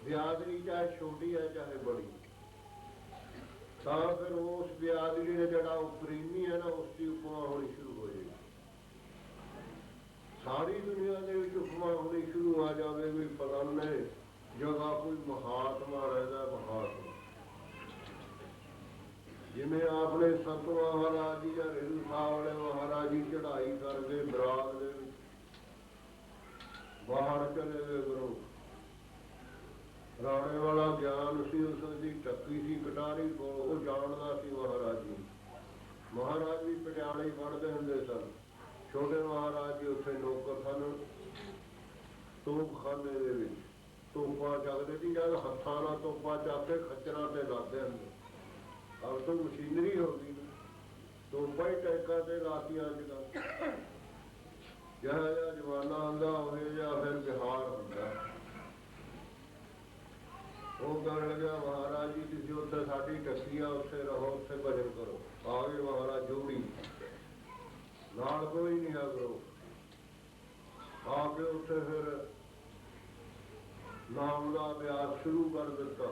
B: ਬਿਆਦਰੀ ਚਾਹੇ ਛੋਟੀ ਹੈ ਚਾਹੇ ਬੜੀ, ਤਾਂ ਫਿਰ ਉਸ ਬਿਆਦਰੀ ਨੇ ਜਿਹੜਾ ਉਪਰੀਮੀ ਹੈ ਨਾ, ਉਸ ਦੀ ਉਪਮਾ ਹੋਣੀ ਸ਼ੁਰੂ ਹੋ ਜਾਏਗੀ। ਸਾਰੀ ਦੁਨੀਆ ਦੇ ਵਿੱਚ ਉਪਮਾ ਹੋਣੀ ਸ਼ੁਰੂ ਆ ਜਾਵੇ ਵੀ ਪਤਾ ਨਹੀਂ ਜਗ੍ਹਾ ਕੋਈ ਮਹਾਤਮਾ ਰਹਿੰਦਾ। ਮਹਾਤਮਾ ਜਿਵੇਂ ਆਪਣੇ ਸੰਤ ਮਹਾਰਾਜ ਜੀ ਜਾਂ ਰੇਰੂ ਸਾਹਿਬ ਵਾਲੇ ਮਹਾਰਾਜ ਜੀ ਚੜ੍ਹਾਈ ਕਰਕੇ ਬਰਾਤ ਦੇ ਵਿੱਚ ਬਾਹਰ ਚਲੇ ਗਏ ਗੁਰੂ। ਰਾਣੇ ਵਾਲਾ ਗਿਆਨ ਸੀ, ਉਸ ਦੀ ਟੱਕੀ ਸੀ ਕਟਾਰੀ ਕੋਲ, ਉਹ ਜਾਣਦਾ ਸੀ ਮਹਾਰਾਜ ਜੀ। ਮਹਾਰਾਜ ਵੀ ਪਟਿਆਲੇ ਪੜ੍ਹਦੇ ਹੁੰਦੇ ਸਨ। ਛੋਟੇ ਮਹਾਰਾਜ ਜੀ ਉੱਥੇ ਨੌਕਰ ਸਨ ਤੋਪਖਾਨੇ ਦੇ ਵਿੱਚ, ਤੋਪਾਂ ਚੱਕਦੇ ਸੀ, ਜਦ ਹੱਥਾਂ ਨਾਲ ਤੋਪਾਂ ਚੱਕ ਕੇ ਖੱਚਰਾਂ ਤੇ ਲਾਦੇ ਹੁੰਦੇ। ਅਬ ਤਾਂ ਮਸ਼ੀਨਰੀ ਹੋ ਗਈ, ਤੋਪਾਂ ਹੀ ਟੈਂਕਾਂ ਤੇ ਲਾਤੀਆਂ ਅੱਜ ਕੱਲ੍ਹ। ਜਿਹੜਾ ਜਿਹਾ ਜ਼ਮਾਨਾ ਆਉਂਦਾ ਉਹ ਜਿਹਾ ਫਿਰ ਬਿਹਾਰ ਹੁੰਦਾ। ਉਹ ਕਰਨ ਲੱਗਿਆ ਮਹਾਰਾਜ ਜੀ ਤੁਸੀਂ ਉੱਥੇ ਸਾਡੀ ਟੱਕੀਆਂ, ਉੱਥੇ ਰਹੋ, ਉੱਥੇ ਭਜਨ ਕਰੋ। ਆ ਗਏ ਮਹਾਰਾਜ ਜੋੜੀ, ਨਾਲ ਕੋਈ ਨਹੀਂ ਹੈ ਕਰੋ। ਆ ਕੇ ਉੱਥੇ ਫਿਰ ਨਾਮ ਦਾ ਅਭਿਆਸ ਸ਼ੁਰੂ ਕਰ ਦਿੱਤਾ।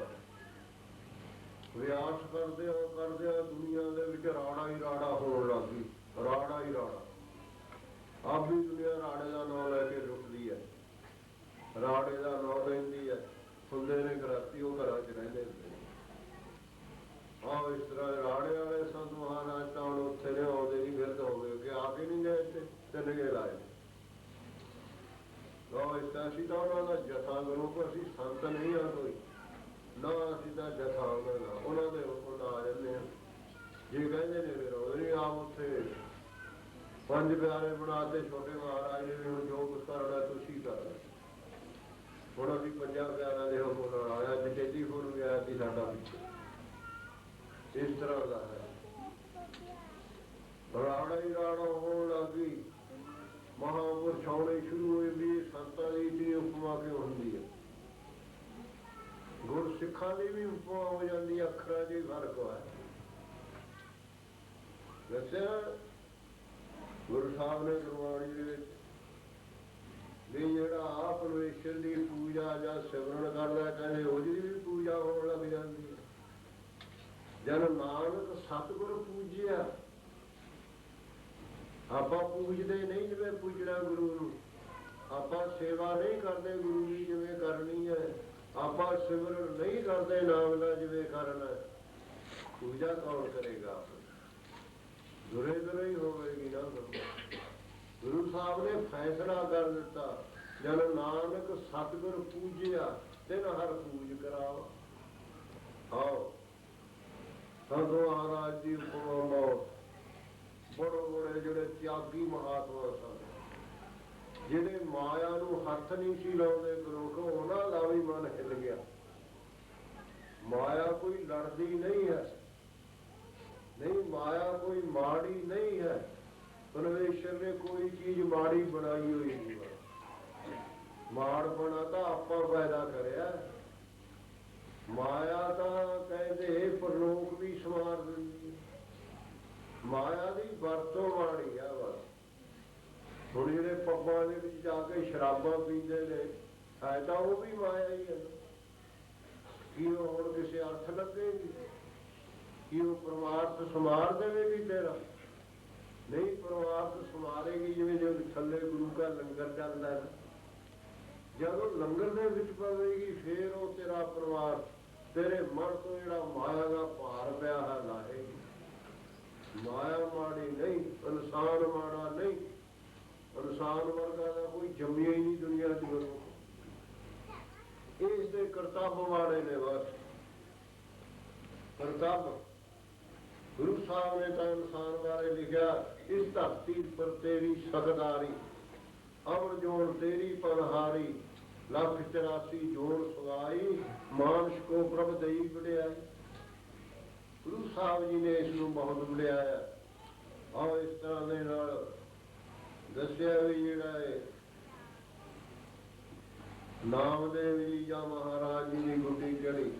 B: ਅਭਿਆਸ ਕਰਦਿਆਂ ਦੁਨੀਆ ਦੇ ਵਿੱਚ ਰਾੜਾ ਹੀ ਰਾੜਾ ਹੋਣ ਲੱਗ ਗਈ, ਰਾੜਾ ਹੀ ਰਾੜਾ। ਆਪ ਵੀ ਦੁਨੀਆ ਰਾੜੇ ਦਾ ਨਾਂ ਲੈ ਕੇ ਲੁੱਟਦੀ ਹੈ, ਰਾੜੇ ਦਾ ਨਾਂ ਲੈਂਦੀ ਹੈ। ਹੁੰਦੇ ਨੇ ਗ੍ਰਸਤੀ, ਉਹ ਘਰਾਂ 'ਚ ਰਹਿੰਦੇ ਹੁੰਦੇ। ਆਹ ਇਸ ਤਰ੍ਹਾਂ ਰਾੜੇ ਵਾਲੇ ਸੰਤ ਮਹਾਰਾਜ ਤਾਂ ਹੁਣ ਉੱਥੇ ਨੇ, ਆਉਂਦੇ ਨਹੀਂ, ਫਿਰਦ ਹੋ ਗਏ ਕਿ ਆ ਕੇ ਨਹੀਂ ਗਏ ਇੱਥੇ, ਤਿੰਨ ਗੇ ਲਾਏ। ਇਸ ਤਰ੍ਹਾਂ ਅਸੀਂ ਤਾਂ ਉਹਨਾਂ ਦਾ ਜਥਾ ਕਰੋ, ਪਰ ਅਸੀਂ ਸੰਤ ਨਹੀਂ ਆ ਕੋਈ ਨਾ, ਅਸੀਂ ਤਾਂ ਜਥਾ ਉਹਨਾਂ ਦੇ ਹੁਕਮ ਨਾਲ ਆ ਜਾਂਦੇ ਹਾਂ। ਜੇ ਕਹਿੰਦੇ ਨੇ ਫਿਰ ਉਹਦੇ ਆਪ ਉੱਥੇ ਪੰਜ ਪਿਆਰੇ ਬਣਾ ਤੇ ਛੋਟੇ ਮਹਾਰਾਜ ਨੇ ਵੀ ਹੁਣ ਜੋ ਕੁਛ ਕਰਨਾ ਤੁਸੀਂ ਕਰਨਾ। ਹੁਣ ਅਸੀਂ ਪੰਜਾਂ ਪਿਆਰਿਆਂ ਦੇ ਹੁਕਮ ਨਾਲ ਆਇਆ, ਜਚੇਤੀ ਫੋਨ ਵੀ ਆਇਆ ਸੀ ਸਾਡਾ ਪਿੱਛੇ। ਇਸ ਤਰ੍ਹਾਂ ਦਾ ਹੈ, ਰਾੜਾ ਹੀ ਰਾੜਾ ਹੋਣ ਲੱਗ ਗਈ। ਮਹਾਂਪੁਰਸ਼ ਆਉਣੇ ਸ਼ੁਰੂ ਹੋਏ ਵੀ ਸੰਤਾਂ ਦੀ ਇਤਨੀ ਉਪਮਾ ਕਿਉਂ ਹੁੰਦੀ ਹੈ। ਗੁਰਸਿੱਖਾਂ ਦੀ ਵੀ ਉਪਮਾ ਹੋ ਜਾਂਦੀ ਹੈ, ਅੱਖਰਾਂ 'ਚ ਹੀ ਫਰਕ ਹੈ। ਦੱਸਿਆ ਗੁਰੂ ਸਾਹਿਬ ਨੇ ਗੁਰਬਾਣੀ ਦੇ ਵਿੱਚ ਵੀ ਜਿਹੜਾ ਆਪ ਪਰਮੇਸ਼ਰ ਦੀ ਪੂਜਾ ਜਾਂ ਸਿਮਰਨ ਕਰਦਾ, ਕਹਿੰਦੇ ਉਹਦੀ ਵੀ ਪੂਜਾ ਹੋਣ ਲੱਗ ਜਾਂਦੀ ਹੈ। ਜਦ ਨਾਨਕ ਸਤਿਗੁਰ ਪੂਜਿਆ, ਆਪਾਂ ਪੂਜਦੇ ਨਹੀਂ ਜਿਵੇਂ ਪੂਜਣਾ ਗੁਰੂ ਨੂੰ, ਆਪਾਂ ਸੇਵਾ ਨਹੀਂ ਕਰਦੇ ਗੁਰੂ ਦੀ ਜਿਵੇਂ ਕਰਨੀ ਹੈ, ਆਪਾਂ ਸਿਮਰਨ ਨਹੀਂ ਕਰਦੇ ਨਾਮ ਦਾ ਜਿਵੇਂ ਕਰਨਾ। ਪੂਜਾ ਕੌਣ ਕਰੇਗਾ? ਦੁਰੇ ਦੁਰੇ ਹੀ ਹੋਵੇਗੀ ਨਾ। ਗੁਰੂ ਸਾਹਿਬ ਨੇ ਫੈਸਲਾ ਕਰ ਦਿੱਤਾ, ਜਦ ਨਾਨਕ ਸਤਿਗੁਰ ਪੂਜਿਆ ਤਿਨ ਹਰ ਪੂਜ ਕਰਾਓ। ਆਓ ਸੰਤ ਮਹਾਰਾਜ ਦੀ ਉਪਮਾ, ਬੜੇ ਬੜੇ ਜਿਹੜੇ ਤਿਆਗੀ ਮਹਾਤਮਾ ਸਨ, ਜਿਹੜੇ ਮਾਇਆ ਨੂੰ ਹੱਥ ਨਹੀਂ ਸੀ ਲਾਉਂਦੇ ਗੁਰੂ ਕੋ, ਉਹਨਾਂ ਦਾ ਵੀ ਮਨ ਹਿੱਲ ਗਿਆ। ਮਾਇਆ ਕੋਈ ਲੜਦੀ ਨਹੀਂ ਹੈ, ਨਹੀਂ ਮਾਇਆ ਕੋਈ ਮਾੜੀ ਨਹੀਂ ਹੈ। ਪਰਮੇਸ਼ਰ ਨੇ ਕੋਈ ਚੀਜ਼ ਮਾੜੀ ਬਣਾਈ ਹੋਈ ਨਹੀਂ। ਮਾੜ ਬਣਾ ਤਾਂ ਆਪਾਂ ਪੈਦਾ ਕਰਿਆ। ਮਾਇਆ ਤਾਂ ਕਹਿੰਦੇ ਪਰਲੋਕ ਵੀ ਸਵਾਰ ਦਿੰਦੀ ਹੈ। ਮਾਇਆ ਦੀ ਵਰਤੋਂ ਮਾੜੀ ਆ ਬਸ। ਹੁਣ ਜਿਹੜੇ ਪੱਬਾਂ ਦੇ ਵਿੱਚ ਜਾ ਕੇ ਸ਼ਰਾਬਾਂ ਪੀਂਦੇ ਨੇ, ਹੈ ਤਾਂ ਉਹ ਵੀ ਮਾਇਆ ਹੀ ਹੈ। ਕੀ ਉਹ ਹੁਣ ਕਿਸੇ ਅਰਥ ਲੱਗੇਗੀ? ਕੀ ਉਹ ਪਰਮਾਰਥ ਸਮਾਰ ਦੇਵੇਗੀ ਤੇਰਾ? ਨਹੀਂ, ਪਰਮਾਰਥ ਸਮਾਰੇਗੀ ਜਿਵੇਂ ਜੋ ਥੱਲੇ ਗੁਰੂ ਦਾ ਲੰਗਰ ਚੱਲਦਾ ਹੈ। ਜਦੋਂ ਲੰਗਰ ਦੇ ਵਿੱਚ ਪਵੇਗੀ ਫੇਰ ਉਹ ਤੇਰਾ ਪਰਮਾਰਥ ਤੇਰੇ ਮਨ ਤੋਂ ਜਿਹੜਾ ਮਾਇਆ ਦਾ ਭਾਰ ਪਿਆ ਹੈ ਲਾਹੇਗੀ। ਮਾਇਆ ਮਾੜੀ ਨਹੀਂ, ਇਨਸਾਨ ਮਾੜਾ ਨਹੀਂ। ਇਨਸਾਨ ਵਰਗਾ ਦਾ ਕੋਈ ਜੰਮਿਆ ਹੀ ਨਹੀਂ ਦੁਨੀਆ 'ਚ। ਗੁਰੂ ਇਸ ਦੇ ਕਰਤੱਵ ਮਾੜੇ ਨੇ ਬਸ। ਕਰਤੱਵ ਗੁਰੂ ਸਾਹਿਬ ਨੇ ਤਾਂ ਇਨਸਾਨ ਬਾਰੇ ਲਿਖਿਆ, ਇਸ ਧਰਤੀ ਪਰ ਤੇਰੀ ਸਗਦਾਰੀ, ਅਵਰ ਜੋੜ ਤੇਰੀ ਪਨਹਾਰੀ, ਲੱਖ 84 ਜੋੜ ਸੁਗਾਈ, ਮਾਨਸ ਕੋ ਪ੍ਰਭ ਦਈ ਵਡਿਆਈ। ਗੁਰੂ ਸਾਹਿਬ ਜੀ ਨੇ ਇਸ ਨੂੰ ਬਹੁਤ ਵਡਿਆਇਆ। ਆਓ ਇਸ ਤਰ੍ਹਾਂ ਦੇ ਨਾਲ ਦੱਸਿਆ ਵੀ ਜਿਹੜਾ ਹੈ ਨਾਮਦੇਵ ਜੀ ਜਾਂ ਮਹਾਰਾਜ ਜੀ ਦੀ ਗੁੱਡੀ ਚੜੀ,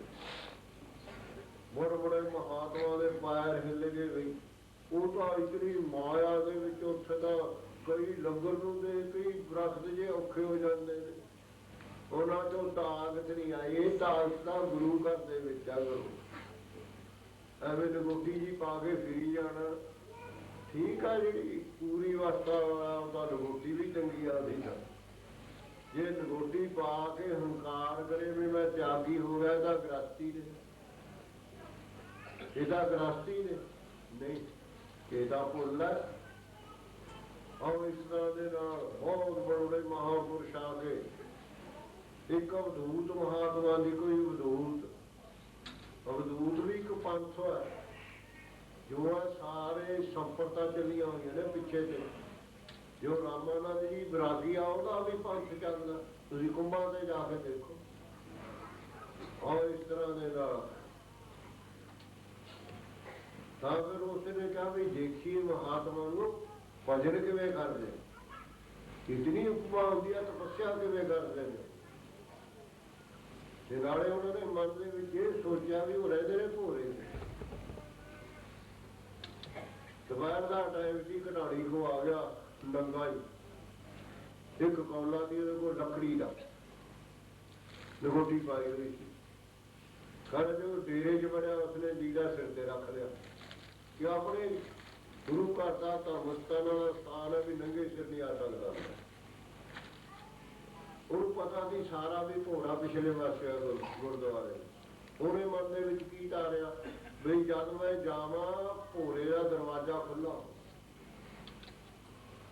B: ਬੜੇ ਬੜੇ ਮਹਾਤਮਾ ਦੇ ਪੈਰ ਹਿੱਲ ਗਏ ਬਈ। ਉਹ ਤਾਂ ਇਤਨੀ ਮਾਇਆ ਦੇ ਵਿੱਚ ਉੱਥੇ ਤਾਂ ਕਈ ਲੰਗਰ ਨੂੰ ਦੇ ਕਈ ਦਰਖਤ ਜੇ ਔਖੇ ਹੋ ਜਾਂਦੇ ਨੇ, ਉਹਨਾਂ ਚੋਂ ਤਾਕਤ ਨਹੀਂ ਆਈ। ਇਹ ਤਾਕਤ ਤਾਂ ਗੁਰੂ ਘਰ ਦੇ ਵਿੱਚ ਆ। ਗੁਰੂ ਐਵੇਂ ਲੰਗੋਟੀ ਜੀ ਪਾ ਕੇ ਫਿਰੀ ਜਾਣਾ ਠੀਕ ਆ, ਜਿਹੜੀ ਪੂਰੀ ਅਵਸਥਾ ਵਾਲਾ ਉਹ ਤਾਂ ਲੰਗੋਟੀ ਵੀ ਚੰਗੀ ਆਦੀ ਤਾਂ। ਜੇ ਲੰਗੋਟੀ ਪਾ ਕੇ ਹੰਕਾਰ ਕਰੇ ਵੀ ਮੈਂ ਤਿਆਗੀ ਹੋ ਗਿਆ, ਤਾਂ ਗ੍ਰਸਤੀ ਨੇ, ਇਹਦਾ ਗ੍ਰਸਤੀ ਨੇ ਨਹੀਂ, ਇਹਦਾ ਭੁੱਲ ਹੈ। ਆਓ ਇਸ ਤਰ੍ਹਾਂ ਦੇ ਨਾਲ ਬਹੁਤ ਬੜੇ ਮਹਾਂਪੁਰਸ਼ ਆ ਗਏ। ਇੱਕ ਅਵਧੂਤ ਮਹਾਤਮਾ ਦੀ ਕੋਈ ਅਵਧੂਤ, ਅਵਧੂਤ ਵੀ ਇੱਕ ਪੰਥ ਹੈ ਜੋ ਹੈ ਸਾਰੇ ਸੰਪਰਦਾਂ ਚੱਲੀਆਂ ਹੋਈਆਂ ਨੇ ਪਿੱਛੇ ਤੇ। ਜੋ ਰਾਮਾਨੰਦ ਜੀ ਬਰਾਗੀ ਆ, ਉਹਦਾ ਵੀ ਪੰਥ ਚੱਲਦਾ। ਤੁਸੀਂ ਕੁੰਭਾਂ ਤੇ ਜਾ ਕੇ ਦੇਖੋ, ਮਿੱਤਰਾਂ ਦੇ ਨਾਲ। ਤਾਂ ਫਿਰ ਉਸਨੇ ਕਿਹਾ ਵੀ ਦੇਖੀਏ ਮਹਾਤਮਾ ਨੂੰ ਭਜਨ ਕਿਵੇਂ ਕਰਦੇ, ਕਿਤਨੀ ਉਪਮਾ ਹੁੰਦੀ ਹੈ, ਤਪੱਸਿਆ ਕਿਵੇਂ ਕਰਦੇ ਨੇ। ਤੇ ਨਾਲੇ ਉਹਨਾਂ ਨੇ ਮਨ ਦੇ ਵਿੱਚ ਇਹ ਸੋਚਿਆ ਵੀ ਉਹ ਰਹਿੰਦੇ ਨੇ ਭੋਰੇ। ਦੁਪਹਿਰ ਦਾ ਟਾਈਮ ਸੀ, ਘਟਾੜੀ ਕੋ ਆ ਗਿਆ ਨੰਗਾ ਹੀ, ਇੱਕ ਕੌਲਾ ਦੀ ਉਹਦੇ ਕੋਲ ਲੱਕੜੀ ਦਾ ਲਗੋਟੀ ਪਾਈ ਹੋਈ ਸੀ। ਕਰ ਜੋ ਡੇਰੇ 'ਚ ਵੜਿਆ, ਉਸਨੇ ਲੀੜਾ ਸਿਰ ਤੇ ਰੱਖ ਲਿਆ ਕਿ ਆਪਣੇ ਗੁਰੂ ਘਰ ਦਾ ਧਰਮ ਸਥਾਨ ਵਾਲਾ ਸਥਾਨ ਹੈ, ਵੀ ਨੰਗੇ ਸਿਰ ਨਹੀਂ ਆ ਸਕਦਾ। ਉਹਨੂੰ ਪਤਾ ਸੀ ਸਾਰਾ ਵੀ ਭੋਰਾ ਪਿਛਲੇ ਪਾਸੇ ਆ ਗੁਰਦੁਆਰੇ। ਉਹਨੇ ਮਨ ਦੇ ਵਿੱਚ ਕੀ ਧਾਰਿਆ ਵੀ ਜਦ ਮੈਂ ਜਾਵਾਂ ਭੋਰੇ ਦਾ ਦਰਵਾਜ਼ਾ ਖੁੱਲ੍ਹਾ।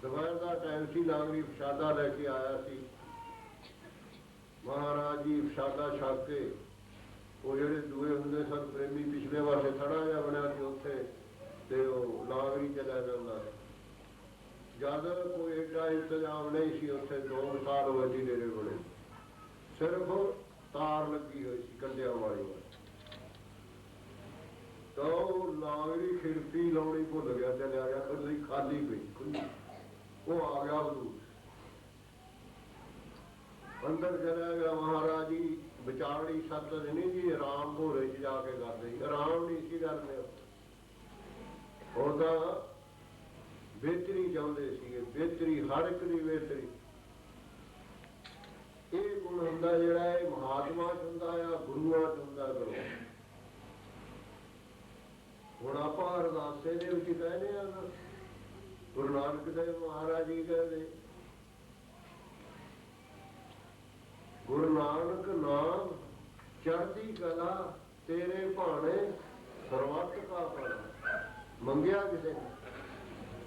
B: ਦੁਪਹਿਰ ਦਾ ਟਾਈਮ ਸੀ, ਲਾਂਗਰੀ ਪ੍ਰਸ਼ਾਦਾ ਲੈ ਕੇ ਆਇਆ ਸੀ। ਮਹਾਰਾਜ ਜੀ ਪ੍ਰਸ਼ਾਦਾ ਛਕ ਕੇ ਉਹ ਜਿਹੜੇ ਦੂਏ ਹੁੰਦੇ ਸਨ ਪ੍ਰੇਮੀ, ਪਿਛਲੇ ਪਾਸੇ ਥੜਾ ਜਿਹਾ ਬਣਿਆ ਸੀ ਉੱਥੇ, ਤੇ ਉਹ ਲਾਂਗਰੀ ਚਲਾ ਜਾਂਦਾ। ਜਦ ਕੋਈ ਏਡਾ ਇੰਤਜ਼ਾਮ ਨਹੀਂ ਸੀ ਉੱਥੇ, 2 ਸਾਲ ਹੋਏ ਸੀ ਡੇਰੇ ਬਣੇ, ਸਿਰਫ ਤਾਰ ਲੱਗੀ ਹੋਈ ਸੀ ਕੰਡਿਆਂ ਵਾਲੀ। ਤਾਂ ਉਹ ਲਾਂਗਰੀ ਖਿੜਕੀ ਲਾਉਣੀ ਭੁੱਲ ਗਿਆ, ਚਲਿਆ ਗਿਆ, ਖੁੱਲੀ ਖਾਲੀ ਪਈ ਖੁੱਲੀ। ਉਹ ਆ ਗਿਆ ਬਦੂਰ, ਅੰਦਰ ਚਲਿਆ ਗਿਆ। ਮਹਾਰਾਜ ਜੀ ਵਿਚਾਰੜੀ ਸੱਤ ਨਹੀਂ ਜੀ, ਆਰਾਮ ਭੋਰੇ 'ਚ ਜਾ ਕੇ ਕਰਦੇ ਸੀ, ਆਰਾਮ ਨਹੀਂ ਸੀ ਕਰਦੇ। ਉਹਦਾ ਬਿਹਤਰੀ ਚਾਹੁੰਦੇ ਸੀਗੇ, ਬਿਹਤਰੀ ਹਰ ਇੱਕ ਦੀ ਬਿਹਤਰੀ। ਇਹ ਗੁਣ ਹੁੰਦਾ ਜਿਹੜਾ ਇਹ ਮਹਾਤਮਾ 'ਚ ਹੁੰਦਾ ਆ, ਗੁਰੂਆਂ 'ਚ ਹੁੰਦਾ। ਗੁਰੂ ਹੁਣ ਆਪਾਂ ਅਰਦਾਸੇ ਦੇ ਵਿੱਚ ਕਹਿੰਦੇ ਆ, ਗੁਰੂ ਨਾਨਕ ਦੇਵ ਮਹਾਰਾਜ ਜੀ ਕਹਿੰਦੇ, ਗੁਰੂ ਨਾਨਕ ਨਾਮ ਚੜ੍ਹਦੀ ਕਲਾ ਤੇਰੇ ਭਾਣੇ ਸਰਬੱਤ ਕਾ ਭਲਾ। ਮੰਗਿਆ ਕਿਸੇ ਨੇ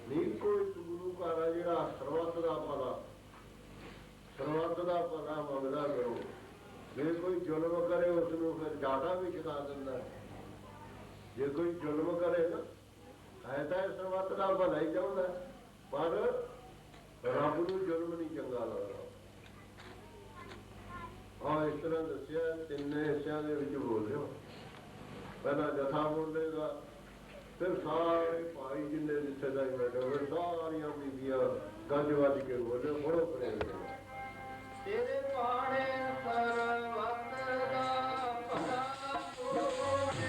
B: ਨਹੀਂ, ਕੋਈ ਗੁਰੂ ਘਰ ਆ ਜਿਹੜਾ ਸਰਬੱਤ ਦਾ ਭਲਾ, ਸਰਬੱਤ ਦਾ ਭਲਾ ਮੰਗਦਾ ਕਰੋ। ਜੇ ਕੋਈ ਜ਼ੁਲਮ ਕਰੇ ਉਸਨੂੰ ਫਿਰ ਡਾਟਾ ਵੀ ਛਕਾ ਦਿੰਦਾ। ਜੇ ਕੋਈ ਜ਼ੁਲਮ ਕਰੇ ਨਾ, ਹੈ ਤਾਂ ਇਹ ਸਰਬੱਤ ਦਾ ਭਲਾ ਹੀ ਚਾਹੁੰਦਾ, ਪਰ ਰੱਬ ਨੂੰ ਜ਼ੁਲਮ ਨਹੀਂ ਚੰਗਾ ਲੱਗਦਾ। ਹਾਂ, ਇਸ ਤਰ੍ਹਾਂ ਦੱਸਿਆ, 3 ਹਿੱਸਿਆਂ ਦੇ ਵਿੱਚ ਬੋਲਿਓ। ਪਹਿਲਾਂ ਜਥਾ ਬੋਲੇਗਾ, ਫਿਰ ਸਾਰੇ ਭਾਈ ਜਿੰਨੇ ਜਿੱਥੇ ਦਾ ਬੈਠੇ ਹੋਏ ਸਾਰੀਆਂ ਬੀਬੀਆਂ ਗੱਜ ਵੱਜ ਕੇ ਬੋਲੇ, ਬੜੋ ਪ੍ਰੇਮ
A: ਤੇਰੇ ਬਾਣੇ ਸਰਬੱਤ ਦਾ ਭਲਾ ਹੋਵੇ,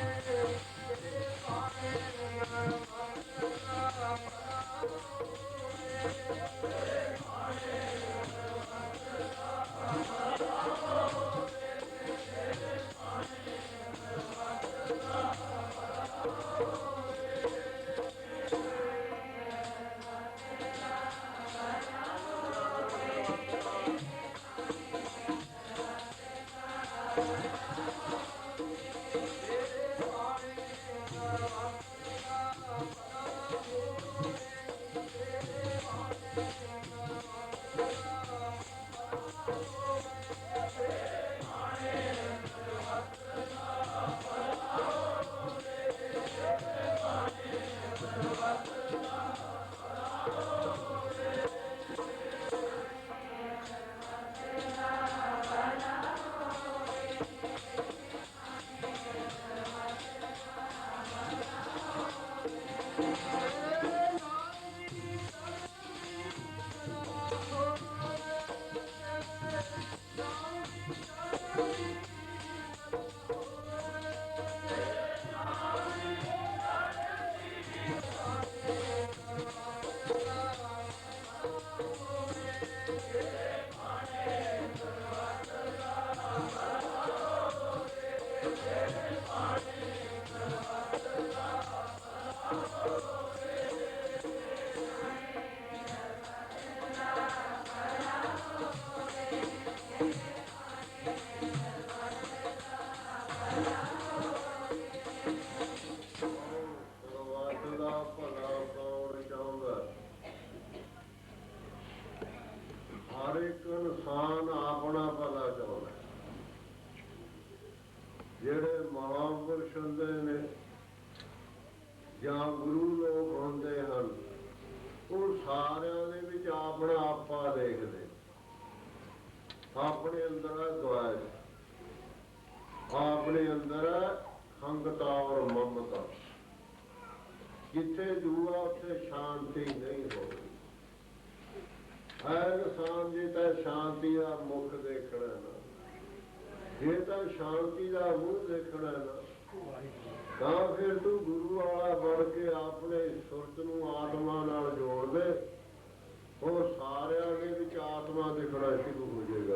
A: ਤੇਰੇ ਬਾਣੇ ਸਰਬੱਤ ਦਾ ਭਲਾ ਹੋਵੇ, ਤੇਰੇ ਬਾਣੇ ਸਰਬੱਤ ਦਾ ਭਲਾ ਹੋਵੇ, ਤੇਰੇ ਬਾਣੇ ਸਰਬੱਤ ਦਾ ਭਲਾ ਹੋਵੇ। ਹਰ ਇੱਕ ਇਨਸਾਨ ਆਪਣਾ ਭਲਾ ਚਾਹੁੰਦਾ। ਜਿਹੜੇ ਮਹਾਂਪੁਰਸ਼ ਹੁੰਦੇ ਨੇ ਜਾਂ ਗੁਰੂ ਲੋਕ ਹੁੰਦੇ ਹਨ, ਉਹ ਸਾਰਿਆਂ ਦੇ ਵਿੱਚ ਆਪਣਾ ਆਪਾ ਦੇਖਦੇ, ਆਪਣੇ ਅੰਦਰ ਗਵਾਚ, ਆਪ
B: अपने अंदर हंगता और ममता। जिथे दुआ उथे शांति नहीं हो रही। इंसान जी तो शांति का मुख देखना ना, जे तो शांति का मुंह देखना ना, तो फिर तू गुरु वाला बन के अपने सुरत नूं आत्मा नाल जोड़ दे, वो सारिਆਂ ਦੇ ਵਿੱਚ आत्मा दिखना शुरू हो जाएगा।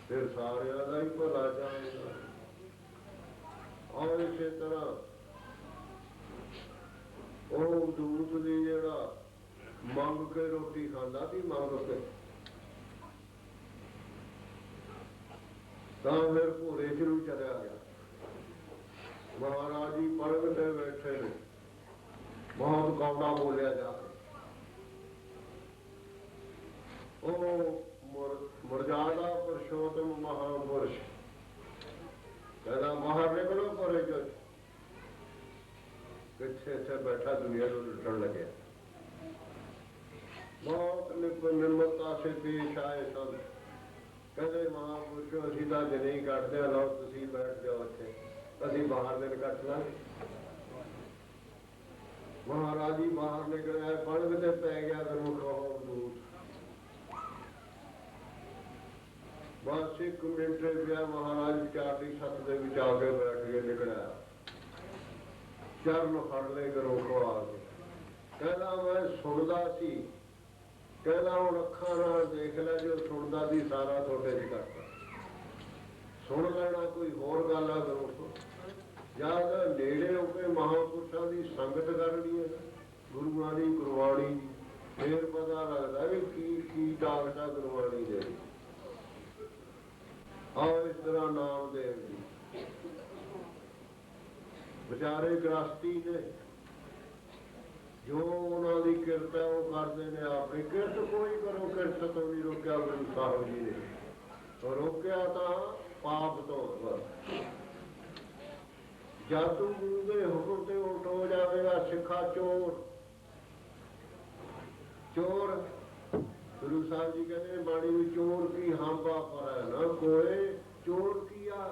B: फिर सारिਆਂ ਦਾ ही भला जाएगा। और इस तरह वो दूत भी ਜਿਹੜਾ ਮੰਗ ਕੇ ਰੋਟੀ ਖਾਂਦਾ ਸੀ, ਮੰਗ ਕੇ ਤਾਂ ਫਿਰ ਭੋਰੇ ਚ ਨੂੰ ਚਲਿਆ ਗਿਆ। ਮਹਾਰਾਜ ਜੀ ਪਲੰਗ ਤੇ ਬੈਠੇ ਨੇ, ਬਹੁਤ ਕੌੜਾ ਬੋਲਿਆ ਜਾ ਕੇ। ਉਹ ਮਰਜ਼ਾਦਾ ਪੁਰਸ਼ੋਤਮ ਮਹਾਪੁਰਸ਼ ਕਹਿੰਦਾ ਬਾਹਰ ਨਿਕਲੋ ਭੋਰੇ ਚੋਂ। ਕਿੱਥੇ ਇੱਥੇ ਬੈਠਾ ਦੁਨੀਆ ਨੂੰ ਲੁੱਟਣ ਲੱਗਿਆ। बहुत निर्मलता से पेश आए सन। कहते महापुरुषो असीं तां जनेही कटदे लो, तुसीं बैठ जाओ इत्थे, असीं बाहर दिन कट लांगे। महाराज जी बाहर निकलिया, पलंग ते पै गया गुरमुख दूत। बस एक मिनट पिया, महाराज चाटी सत दे विच आके बैठ के निकलिया। चरण फड़ ले गुरमुख आके, कहना मैं सुनदा सी, कहना हुण अखां नाल देख लै, जो सुनदा सी सारा तुहाडे च करता। सुन लेना कोई होर गल आ गुरमुख, जद नेड़े हो के महापुरुषां दी संगत करनी है, गुरुआं दी गुरबाणी दी, फिर पता लगदा भी की ताकत आ गुरबाणी दे। आओ इस तरह नामदेव जी बेचारे गृहस्थी ने, जो उन्होंने किरत है वो करते हैं अपनी किरत। कोई करो किरत तो नहीं रोकया गुरु साहब जी ने, तो रोकया तो पाप तो। जब तू गुरु के हुक्म से उल्ट हो जाएगा सिखा चोर। चोर गुरु साहब जी कहते बाणी में, चोर की हांबा पर है ना कोई, चोर किया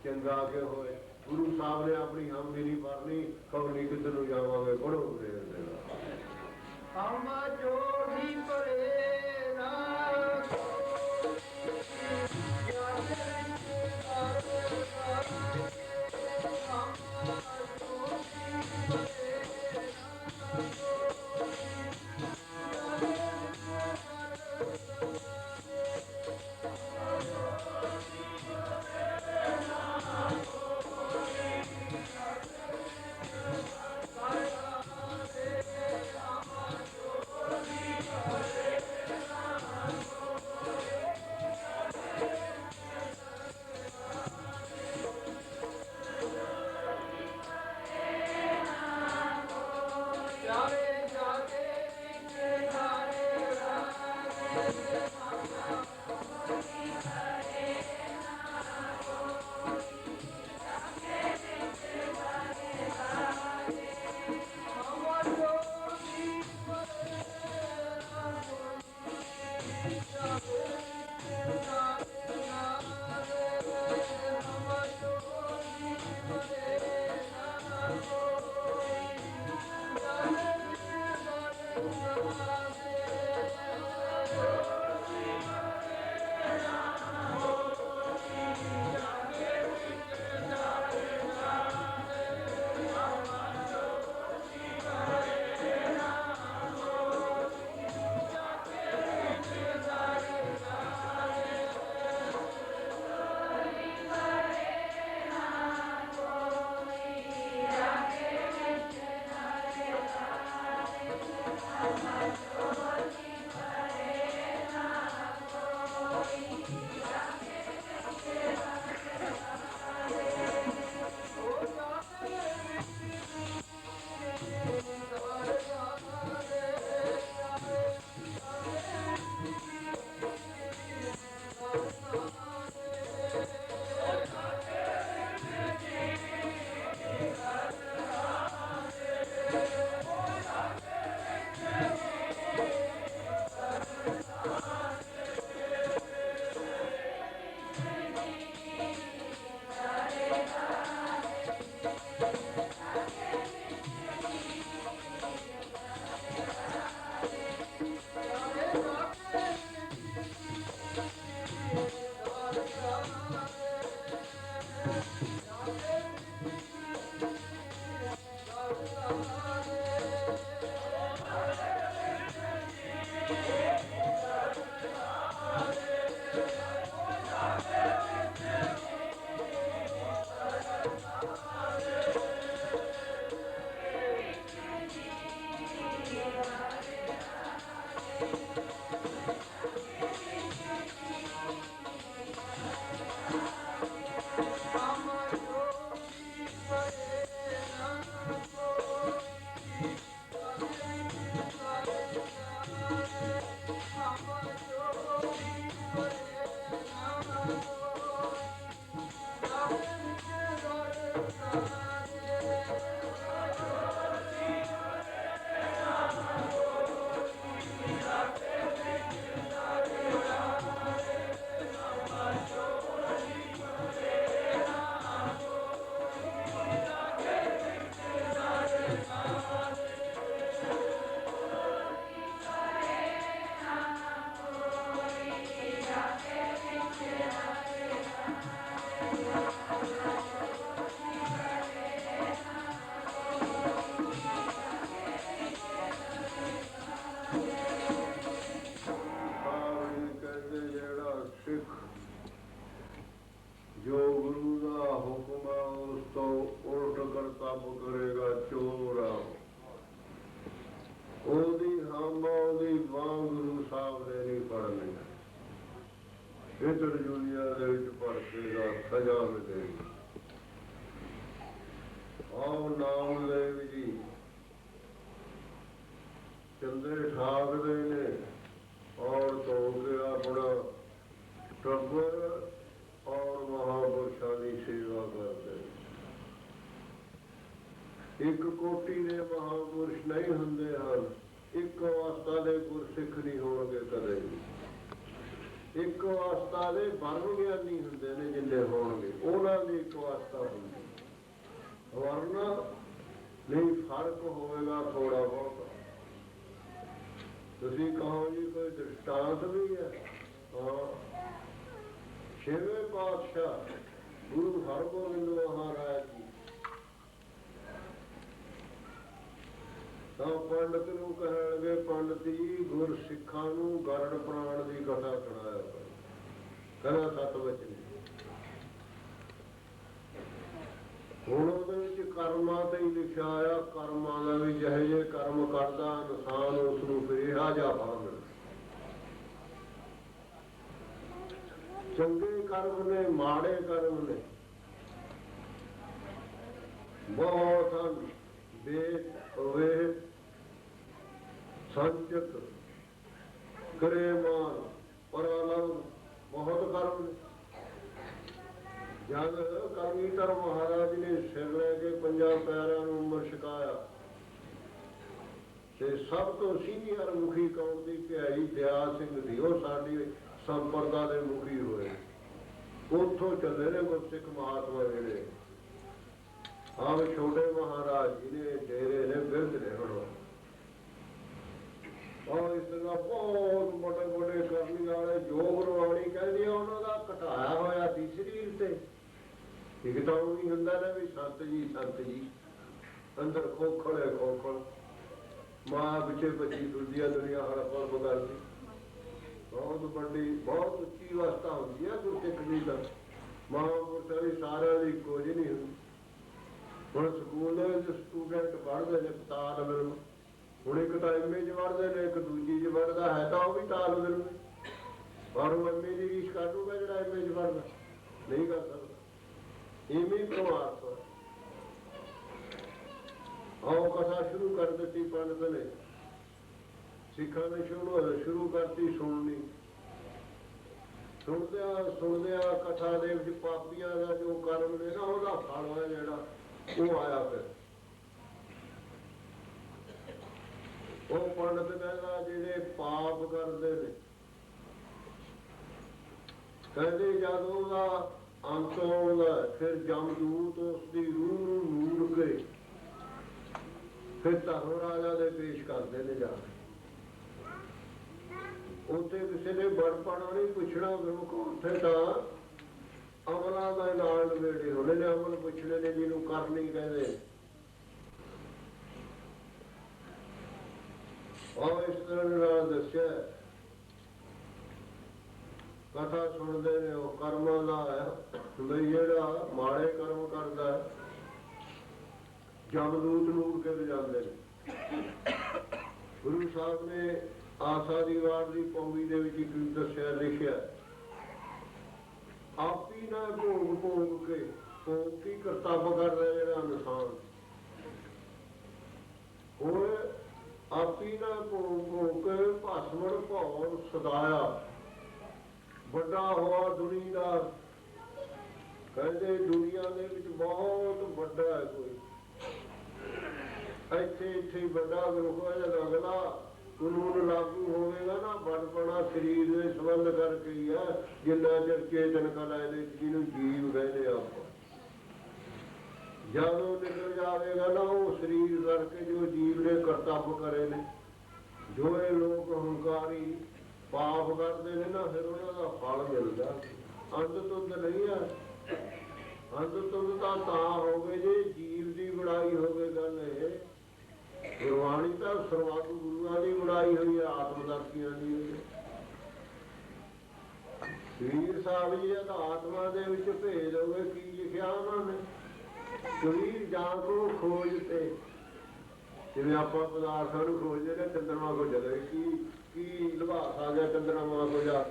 B: चंगा के होए। गुरु साहब ने अपनी हम भी नहीं भरनी, कौनी किधर नूं जावांगे, पढ़ो
A: हम जोड़ी परे ना
B: ਤਰਜੂਲੀਆਂ ਦੇ ਵਿੱਚ ਭੜਕੇਗਾ, ਸਜ਼ਾ ਮਿਲੇਗੀ। ਆਓ ਨਾਮ ਦੇਵ ਜੀ ਚੰਦਰੇ ਠਾਕਦੇ ਨੇ ਔਰ ਧੋ ਕੇ ਆਪਣਾ ਟੱਬਰ ਔਰ ਮਹਾਂਪੁਰਸ਼ਾਂ ਦੀ ਸੇਵਾ ਕਰਦੇ। ਇੱਕ ਕੋਟੀ ਦੇ ਮਹਾਂਪੁਰਸ਼ ਨਹੀਂ ਹੁੰਦੇ ਹਨ, ਇੱਕ ਅਵਸਥਾ ਦੇ ਗੁਰਸਿੱਖ ਨਹੀਂ ਹੋਣਗੇ ਕਦੇ ਵੀ। ਇੱਕ ਅਵਸਥਾ ਦੇ ਬਰਮ ਗਿਆਨੀ ਹੁੰਦੇ ਨੇ ਜਿੰਨੇ ਹੋਣਗੇ, ਉਹਨਾਂ ਦੀ ਇੱਕ ਅਵਸਥਾ ਹੁੰਦੀ, ਵਰਨਾ ਨਹੀਂ ਫਰਕ ਹੋਵੇਗਾ ਥੋੜਾ ਬਹੁਤ। ਤੁਸੀਂ ਕਹੋ ਜੀ ਕੋਈ ਦ੍ਰਿਸ਼ਟਾਂਤ ਵੀ ਹੈ? ਹਾਂ, ਛੇਵੇਂ ਪਾਤਸ਼ਾਹ ਗੁਰੂ ਹਰਗੋਬਿੰਦ ਮਹਾਰਾਜ ਜੀ ਤਾਂ ਪੰਡਤ ਨੂੰ ਕਹਿਣਗੇ, ਪੰਡਤ ਜੀ ਗੁਰ ਸਿੱਖਾਂ ਨੂੰ ਗਰੜ ਪ੍ਰਾਣ ਦੀ ਕਥਾ ਸੁਣਾਇਆ ਕਹਿੰਦਾ 7 ਵਚਨ। ਹੁਣ ਉਹਦੇ ਵਿੱਚ ਕਰਮਾਂ ਤੇ ਹੀ ਲਿਖਿਆ ਆ, ਕਰਮਾਂ ਦਾ ਵੀ ਜਿਹੇ ਜਿਹੇ ਕਰਮ ਕਰਦਾ ਇਨਸਾਨ ਉਸ ਨੂੰ ਫਿਰ ਇਹੋ ਜਿਹਾ ਫਲ ਮਿਲਦਾ। ਚੰਗੇ ਕਰਮ ਨੇ, ਮਾੜੇ ਕਰਮ ਨੇ, ਬਹੁਤ ਹਨ। ਵੇਦ ਹੋਵੇ ਸੰਚਕ ਕਰੇ ਮਾਨ ਪਰਾਲੰਬ, ਬਹੁਤ ਕਰਮ ਨੇ। ਜਦ ਕਰਮੀਧਰ ਮਹਾਰਾਜ ਨੇ ਸਿਰ ਲੈ ਕੇ 5 ਪੈਰਾਂ ਨੂੰ ਉਮਰ ਛਕਾਇਆ ਤੇ ਸਭ ਤੋਂ ਸੀਨੀਅਰ ਮੁਖੀ ਕੌਣ ਦੀ ਭਿਆਈ ਦਇਆ ਸਿੰਘ ਦੀ, ਉਹ ਸਾਡੀ ਸੰਪਰਦਾ ਦੇ ਮੁਖੀ ਹੋਏ। ਉੱਥੋਂ ਚੱਲੇ ਨੇ ਗੁਰਸਿੱਖ ਮਹਾਤਮਾ ਜਿਹੜੇ। ਆਹ ਛੋਟੇ ਮਹਾਰਾਜ ਜੀ ਨੇ ਡੇਰੇ ਨੇ ਬਿਰਧ ਨੇ ਹੁਣ। ਔਰ ਇਸ ਤਰ੍ਹਾਂ ਬਹੁਤ ਵੱਡੇ ਵੱਡੇ ਕਰਨੀ ਵਾਲੇ ਯੋਗ ਰਵਾਣੀ ਕਹਿੰਦੇ ਆ, ਉਹਨਾਂ ਦਾ ਘਟਾਇਆ ਹੋਇਆ ਸੀ ਸਰੀਰ ਤੇ। ਇੱਕ ਤਾਂ ਉਹ ਵੀ ਹੁੰਦਾ ਨਾ ਵੀ ਸੰਤ ਜੀ ਸੰਤ ਜੀ, ਅੰਦਰ ਖੋਖਲ ਹੈ ਖੋਖਲ, ਮਾਂ ਪਿੱਛੇ ਬੱਚੀ ਦੁਨੀਆ ਦੁਨੀਆ ਹੜਪ ਕਰਦੀ। ਬਹੁਤ ਵੱਡੀ ਬਹੁਤ ਉੱਚੀ ਅਵਸਥਾ ਹੁੰਦੀ ਹੈ ਗੁਰਸਿੱਖ ਦੀ ਤਾਂ। ਮਹਾਂਪੁਰਸ਼ਾਂ ਦੀ ਸਾਰਿਆਂ ਦੀ ਇੱਕੋ ਜਿਹੀ ਨਹੀਂ ਹੁੰਦੀ। ਹੁਣ ਸਕੂਲ ਦੇ ਵਿੱਚ ਸਟੂਡੈਂਟ ਪੜ੍ਹਦੇ ਨੇ ਤਾਲਮੇਲ, ਹੁਣ ਇੱਕ ਤਾਂ MA 'ਚ ਪੜ੍ਹਦੇ ਨੇ, ਇੱਕ ਦੂਜੀ 'ਚ ਪੜ੍ਹਦਾ ਹੈ ਤਾਂ ਉਹ ਵੀ ਤਾਲਮੇਲ। ਪਰ ਉਹ MA ਦੀ ਰੀਸ ਕਰ ਲੂਗਾ ਜਿਹੜਾ MA 'ਚ ਪੜ੍ਹਦਾ? ਨਹੀਂ ਕਰ ਸਕਦਾ। ਇਵੇਂ ਪ੍ਰਮਾਰਥ ਆਓ ਕਥਾ ਸ਼ੁਰੂ ਕਰ ਦਿੱਤੀ ਪੰਡਤ ਨੇ, ਸਿੱਖਾਂ ਨੇ ਸ਼ੁਰੂ ਕਰਤੀ ਸੁਣਨੀ। ਸੁਣਦਿਆਂ ਕਥਾ ਦੇ ਵਿੱਚ ਪਾਪੀਆਂ ਦਾ ਜੋ ਕਰਮ ਨੇ ਨਾ, ਉਹਦਾ ਫਲ ਹੋਇਆ ਜਿਹੜਾ ਉਹ ਆਇਆ। ਫਿਰ ਉਹ ਪੰਡਤ ਕਹਿੰਦਾ ਜਿਹੜੇ ਪਾਪ ਕਰਦੇ ਨੇ, ਕਹਿੰਦੇ ਜਦ ਉਹਦਾ ਅੰਤ ਆਉਂਦਾ ਫਿਰ ਜਮਦੂਤ ਉਸਦੀ ਰੂਹ ਨੂੰ ਨੂਰ ਕੇ ਫਿਰ ਧਰਮ ਰਾਜਾ ਦੇ ਪੇਸ਼ ਕਰਦੇ ਨੇ ਜਾ ਕੇ। ਉੱਥੇ ਕਿਸੇ ਨੇ ਬੜਪਣਾ ਨਹੀਂ ਪੁੱਛਣਾ, ਉੱਥੇ ਤਾਂ ਅਮਲਾਂ ਦਾ ਨਾਲ ਨੇੜੇ ਹੋਣੇ ਨੇ, ਅਮਲ ਪੁੱਛਣੇ ਨੇ ਜਿਹਨੂੰ ਕਰਨੀ ਕਹਿੰਦੇ। ਔਰ ਇਸ ਤਰ੍ਹਾਂ ਨਾਲ ਦੱਸਿਆ ਕਥਾ ਸੁਣਦੇ ਨੇ। ਉਹ ਕਰਮਾਂ ਦਾ ਹੈ ਬਈ ਜਿਹੜਾ ਮਾੜੇ ਕਰਮ ਕਰਦਾ ਜਮਦੂਤ ਨੂਰ ਕੇ ਜਾਂਦੇ ਨੇ। ਗੁਰੂ ਸਾਹਿਬ ਨੇ ਆਸਾ ਦੀ ਵਾਰ ਦੀ ਪੌੜੀ ਦੇ ਵਿੱਚ ਇੱਕ ਦੱਸਿਆ, ਲਿਖਿਆ ਆਪੀ ਨਾ ਭੋਗ ਭੋਗ ਕੇ, ਭੋਗ ਕੀ ਕਰਤੱਵ ਕਰਦਾ ਜਿਹੜਾ ਇਨਸਾਨ, ਹੁਣ ਆਪੀ ਨਾ ਭੋਗ ਭੋਗ ਕੇ ਭਸਮੜ ਭੌਰ ਸਦਾਇਆ। ਵੱਡਾ ਹੋਆ ਦੁਨੀਦਾਰ, ਕਹਿੰਦੇ ਦੁਨੀਆ ਦੇ ਵਿੱਚ ਬਹੁਤ ਵੱਡਾ ਹੈ ਕੋਈ, ਇੱਥੇ ਇੱਥੇ ਵੱਡਾ ਗੁਰੂ ਜਦ ਅਗਲਾ ਕਾਨੂੰਨ ਲਾਗੂ ਹੋਵੇਗਾ ਨਾ, ਬੜਪਣਾ ਸਰੀਰ ਦੇ ਸੰਬੰਧ ਕਰਕੇ ਹੀ ਹੈ। ਜਿੰਨਾ ਚਿਰ ਚੇਤਨ ਕਲਾ ਇਹਦੇ ਜਿਹਨੂੰ ਜੀਵ ਕਹਿੰਦੇ ਆਪਾਂ, ਜਦ ਉਹ ਨਿਕਲ ਜਾਵੇਗਾ ਨਾ ਉਹ ਸਰੀਰ ਕਰਕੇ ਜੋ ਜੀਵ ਨੇ ਕਰਤੱਵ ਕਰੇ ਨੇ, ਜੋ ਇਹ ਲੋਕ ਹੰਕਾਰੀ ਪਾਪ ਕਰਦੇ ਨੇ ਨਾ, ਫਿਰ ਉਹਨਾਂ ਦਾ ਫਲ ਮਿਲਦਾ। ਅੰਧ ਤੁੰਦ ਨਹੀਂ ਹੈ। ਅੰਧ ਤੁੰਦ ਤਾਂ ਹੋਵੇ ਜੇ ਜੀਵ ਦੀ ਬੁਰਾਈ ਹੋਵੇ। ਗੱਲ ਇਹ ਗੁਰਬਾਣੀ ਤਾਂ ਸਰਵਾਤੂ ਗੁਰੂਆਂ ਦੀ ਬੁਰਾਈ ਹੋਈ ਹੈ, ਆਤਮਦਰਸ਼ੀਆਂ ਦੀ ਹੋਈ ਹੈ। ਸਰੀਰ ਸਾਹਿਬ ਜੀ ਦਾ ਆਤਮਾ ਦੇ ਵਿੱਚ ਭੇਜ ਹੋਵੇ, ਕੀ ਲਿਖਿਆ ਉਹਨਾਂ ਨੇ? ਸਰੀਰ ਜਾਂ ਕੋ ਖੋਜ ਤੇ, ਜਿਵੇਂ ਆਪਾਂ ਪਦਾਰਥਾਂ ਨੂੰ ਖੋਜਦੇ ਨੇ, ਚੰਦਰਮਾ ਕੋ ਚਲੇ ਕੀ ਲਿਬਾਸ ਆ ਗਿਆ ਚੰਦਰਮਾ ਕੋ ਜਾ,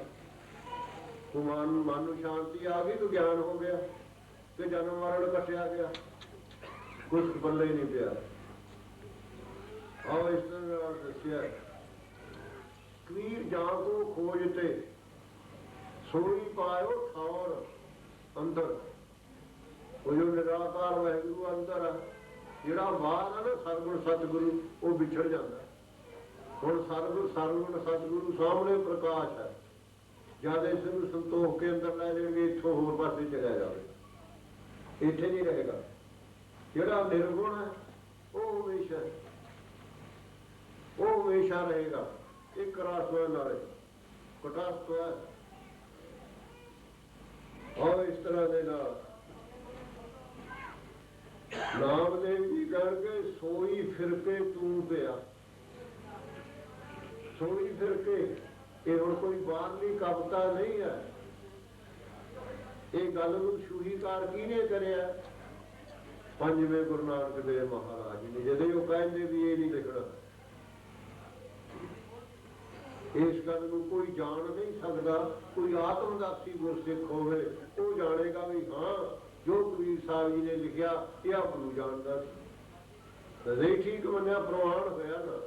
B: तो मन ਨੂੰ शांति आ गई तो ज्ञान हो गया कि जन्म मरण कटिया गया, कुछ पल्ले ही नहीं पिया। आओ इस तरह दसिया कबीर जां को खोजते सोई पायो ठौर अंदर। वो जो निराकार वाहिगुरु अंदर है, जिहड़ा बाहर है ना सरगुण सतगुरु वो विछड़ जाता। हुण सरगुण सतगुरु सामने प्रकाश है, जद इस संतोख के अंदर लै जाएंगे इत्थों होर पासे चलिया जाए, इत्थे नहीं रहेगा। जिहड़ा निर्गुण है वो हमेशा रहेगा। एक रासवा नाले कटास्त है। और इस तरह के नामदेव जी करके सोई फिर के तू पिया। सोई फिर के ये हुण कोई बाहरली कविता नहीं है। ये गल नूं शूहीकार किहने करिया? पंजवें गुरु नानक देव महाराज ने, जदे वो कहते भी ये नहीं लिखना। इस गल नूं कोई जान नहीं सकता। कोई आत्मदासी गुरसिख होवे वो जानेगा भी हाँ जो कबीर साहब जी ने लिखिया यह गुरु जानता नहीं। ठीक मनिया प्रमाण होया ना।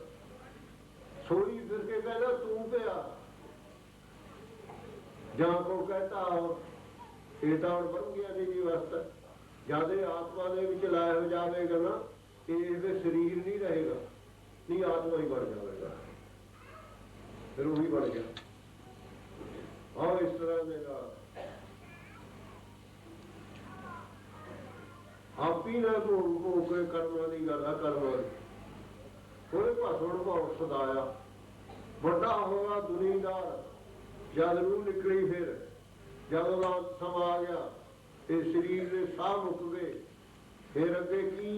B: सोई फिर के कहना तू पिया, जां को कहता ये तो हम बन गया नहीं जी वास्ता। जद आत्मा के विच लाया हो जाएगा ना ये शरीर नहीं रहेगा, नहीं आत्मा ही बन जाएगा, फिर वही बन गया। और इस तरह देगा आप ही ना घूम के कर्म की गल है। कर्म थोड़े भाषण भाव सदाया बड़ा होगा दुनीदार। जद रूह निकली फिर जब समा आ गया ये शरीर के साह मुक गए, फिर अगे की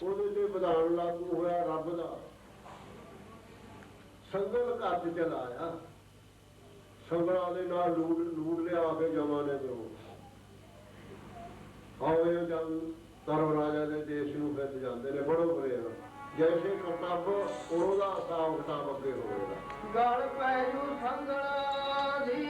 B: वो विधान लागू होया रब का। संगल घट चलाया, संगलों के नाल लूट लिया के जमाने को। आओ जब धर्म राजा के देश में फिर जाते हैं बड़ो बड़े जैसे करतब ओदा हिसाब किताब अगे होगा।
A: गल पैजू संगला दी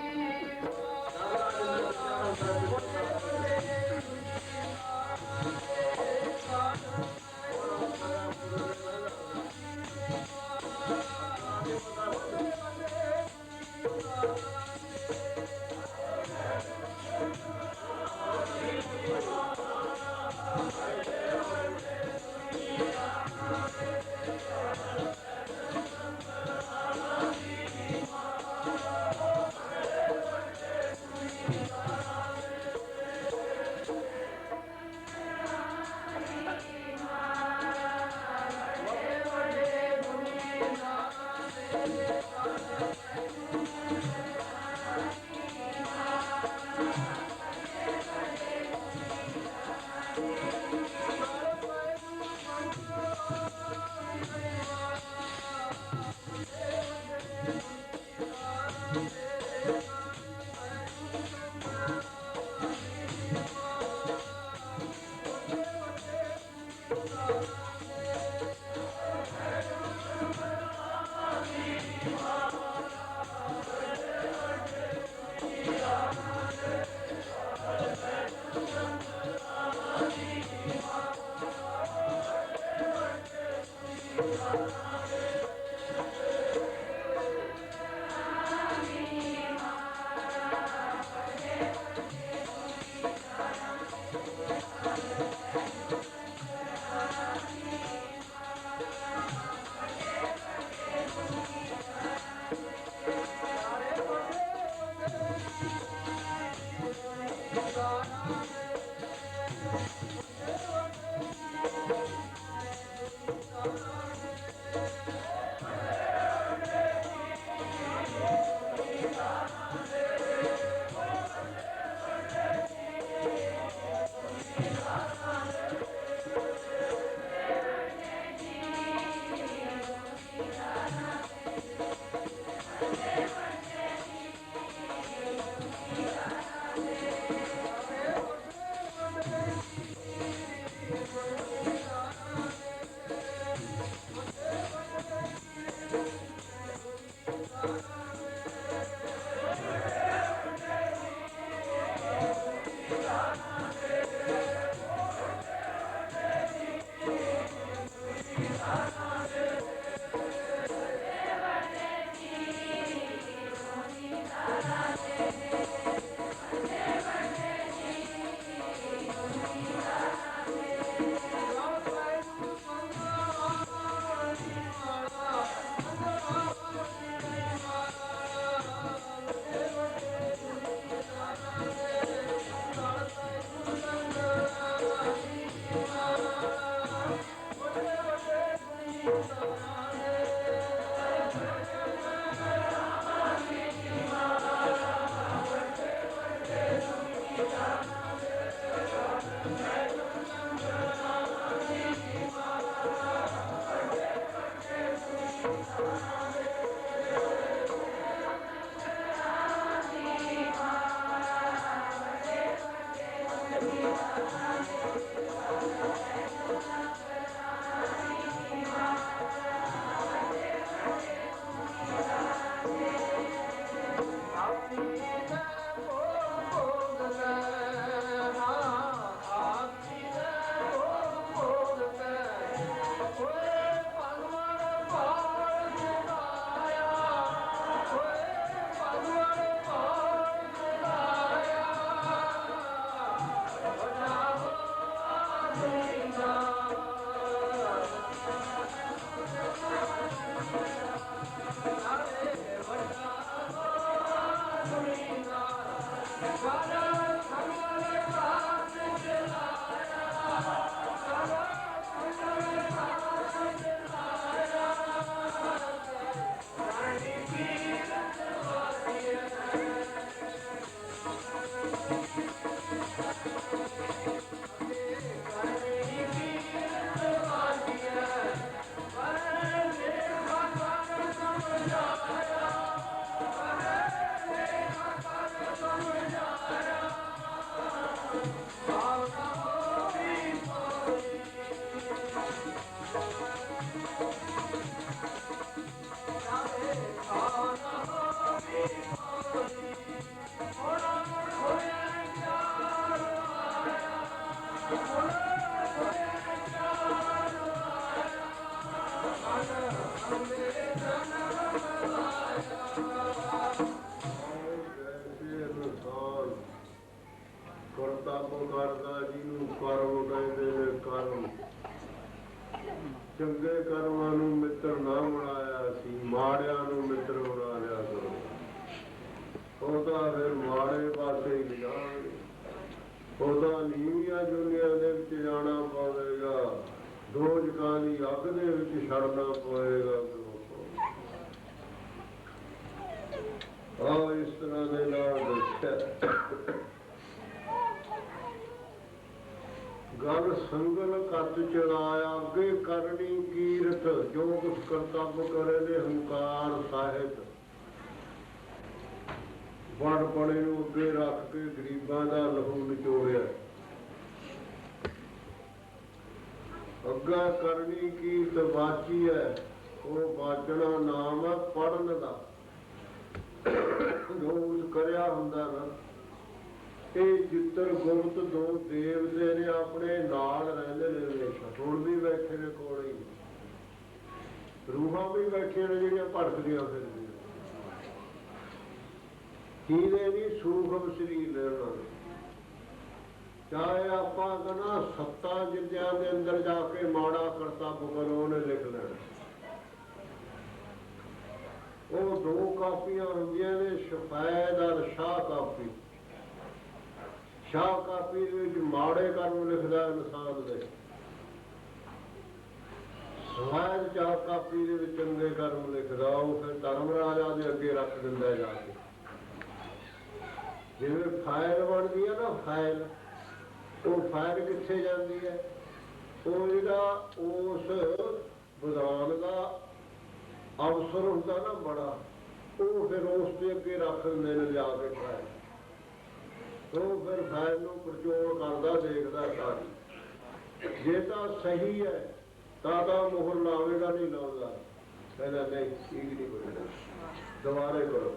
B: ਚੰਗੇ ਕਰਮਾਂ ਨੂੰ ਮਿੱਤਰ ਨਾ ਬਣਾਇਆ ਸੀ, ਮਾੜਿਆਂ ਨੂੰ ਮਿੱਤਰ ਬਣਾ ਲਿਆ ਕਰੋ। ਉਹ ਤਾਂ ਫਿਰ ਮਾੜੇ ਪਾਸੇ ਹੀ ਜਾਣਗੇ, ਉਹ ਤਾਂ ਨੀਵੀਆਂ ਜੁਨੀਆਂ ਦੇ ਵਿੱਚ ਜਾਣਾ ਪਵੇਗਾ, ਦੋਜਕਾਂ ਦੀ ਅੱਗ ਦੇ ਵਿੱਚ ਛੜਨਾ ਪਵੇਗਾ। ਇਸ ਤਰ੍ਹਾਂ ਦੇ ਨਾਲ ਦੱਸਿਆ। ਗੱਲ ਸੰਗਲ ਕੱਤ ਚਲਾਇਆ, ਅੱਗੇ ਕਰਨੀ ਕੀਰਤ, ਜੋ ਕੁਛ ਕਰਤੱਵ ਕਰੇ ਦੇ ਹੰਕਾਰ ਸਾਹਿਤ। ਵੜ ਬੜੇ ਨੂੰ ਅੱਗੇ ਰੱਖ ਕੇ ਗਰੀਬਾਂ ਦਾ ਲਹੂ ਨਿਚੋੜਿਆ। ਅੱਗਾ ਕਰਨੀ ਕੀਰਤ ਬਾਚੀ ਹੈ, ਉਹ ਬਾਚਣਾ ਨਾਮ ਹੈ ਪੜਨ ਦਾ। ਜੋ ਕਰਿਆ ਹੁੰਦਾ ਨਾ, ਇਹ ਜਿੱਤਰ ਗੁਪਤ ਦੋ ਦੇਵਤੇ ਨੇ ਆਪਣੇ ਨਾਲ ਰਹਿੰਦੇ ਨੇ, ਹਮੇਸ਼ਾ ਹੁਣ ਵੀ ਬੈਠੇ ਨੇ ਕੋਲ ਹੀ, ਰੂਹਾਂ ਵੀ ਬੈਠੀਆਂ ਨੇ ਜਿਹੜੀਆਂ ਭੜਕਦੀਆਂ ਫਿਰਦੀਆਂ। ਕੀਦੇ ਨਹੀਂ ਸੂਖਮ ਸਰੀਰ ਲੈਣਾ, ਚਾਹੇ ਆਪਾਂ ਕਹਿੰਦਾ ਸੱਤਾ ਜਿੱਦਿਆਂ ਦੇ ਅੰਦਰ ਜਾ ਕੇ ਮਾੜਾ ਕਰਤੱਵ ਕਰੋ, ਉਹਨੇ ਲਿਖ ਲੈਣਾ। ਉਹ ਦੋ ਕਾਪੀਆਂ ਹੁੰਦੀਆਂ ਨੇ, ਸ਼ਫੈਦ ਔਰ ਸ਼ਾਹ ਕਾਪੀ। ਸ਼ਾਹ ਕਾਪੀ ਦੇ ਵਿੱਚ ਮਾੜੇ ਕਰਮ ਲਿਖਦਾ ਇਨਸਾਨ ਦੇ, ਸਫੈਦ ਸ਼ਾਹ ਕਾਪੀ ਦੇ ਵਿੱਚ ਚੰਗੇ ਕਰਮ ਲਿਖਦਾ। ਉਹ ਫਿਰ ਧਰਮ ਰਾਜਾ ਦੇ ਅੱਗੇ ਰੱਖ ਦਿੰਦਾ ਜਾ ਕੇ। ਜਿਵੇਂ ਫਾਈਲ ਬਣਦੀ ਹੈ ਨਾ, ਫਾਈਲ, ਉਹ ਫਾਈਲ ਕਿੱਥੇ ਜਾਂਦੀ ਹੈ? ਉਹ ਜਿਹੜਾ ਉਸ ਵਿਧਾਨ ਦਾ ਅਫਸਰ ਹੁੰਦਾ ਨਾ ਬੜਾ, ਉਹ ਫਿਰ ਉਸ ਦੇ ਅੱਗੇ ਰੱਖ ਦਿੰਦੇ ਨੇ ਜਾ ਕੇ ਫਾਈਲ। ਉਹ ਫਿਰ ਫਾਈਲ ਨੂੰ ਪਰਚੋਲ ਕਰਦਾ, ਦੇਖਦਾ ਸਾਰੀ। ਜੇ ਤਾਂ ਸਹੀ ਹੈ ਤਾਂ ਮੋਹਰ ਲਾਵੇਗਾ, ਨਹੀਂ ਲਾਉਂਦਾ, ਕਹਿੰਦਾ ਨਹੀਂ ਠੀਕ ਨਹੀਂ ਬੋਲਣਾ, ਦੁਬਾਰੇ ਕਰੋ।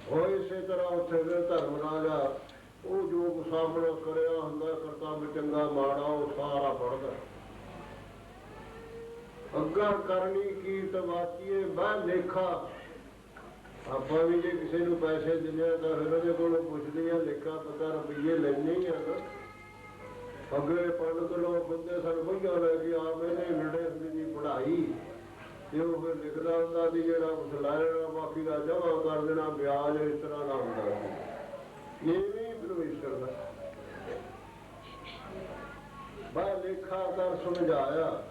B: ਉਹ ਇਸੇ ਤਰ੍ਹਾਂ ਉੱਥੇ ਫਿਰ ਧਰਮ ਰਾਜਾ ਉਹ ਜੋ ਸਾਹਮਣੇ ਕਰਿਆ ਹੁੰਦਾ ਕਰਤੱਵ ਚੰਗਾ ਮਾੜਾ, ਉਹ ਸਾਰਾ ਪੜ੍ਹਦਾ। ਅੱਗਾ ਕਰਨੀ ਕੀਰਤ ਵਾਚੀਏ ਬਹਿ ਲੇਖਾ। ਆਪਾਂ ਵੀ ਜੇ ਕਿਸੇ ਨੂੰ ਪੈਸੇ ਦਿੰਦੇ ਤਾਂ ਫਿਰ ਉਹਦੇ ਕੋਲੋਂ ਪੁੱਛਦੇ ਆ, ਲੇਖਾ ਪਤਾ ਰੁਪਈਏ ਲੈਣੇ ਹੀ ਆ ਨਾ। ਅੱਗੇ ਪੰਡਤ ਲੋਕ ਹੁੰਦੇ ਸਨ, ਬਈਆ ਲੈ ਕੇ ਆ ਮੈਨੇ ਨੜੇ ਦੀ ਪੜ੍ਹਾਈ, ਤੇ ਉਹ ਫਿਰ ਲਿਖਦਾ ਹੁੰਦਾ ਸੀ ਜਿਹੜਾ ਕੁਛ ਲੈ ਲੈਣਾ, ਬਾਕੀ ਦਾ ਜਮ੍ਹਾਂ ਕਰ ਦੇਣਾ, ਵਿਆਜ ਇਸ ਤਰ੍ਹਾਂ ਦਾ ਹੁੰਦਾ ਸੀ। ਇਹ ਵੀ ਪਰਮੇਸ਼ਰ ਦਾ ਬਾ ਲੇਖਾ ਕਰ ਸਮਝਾਇਆ।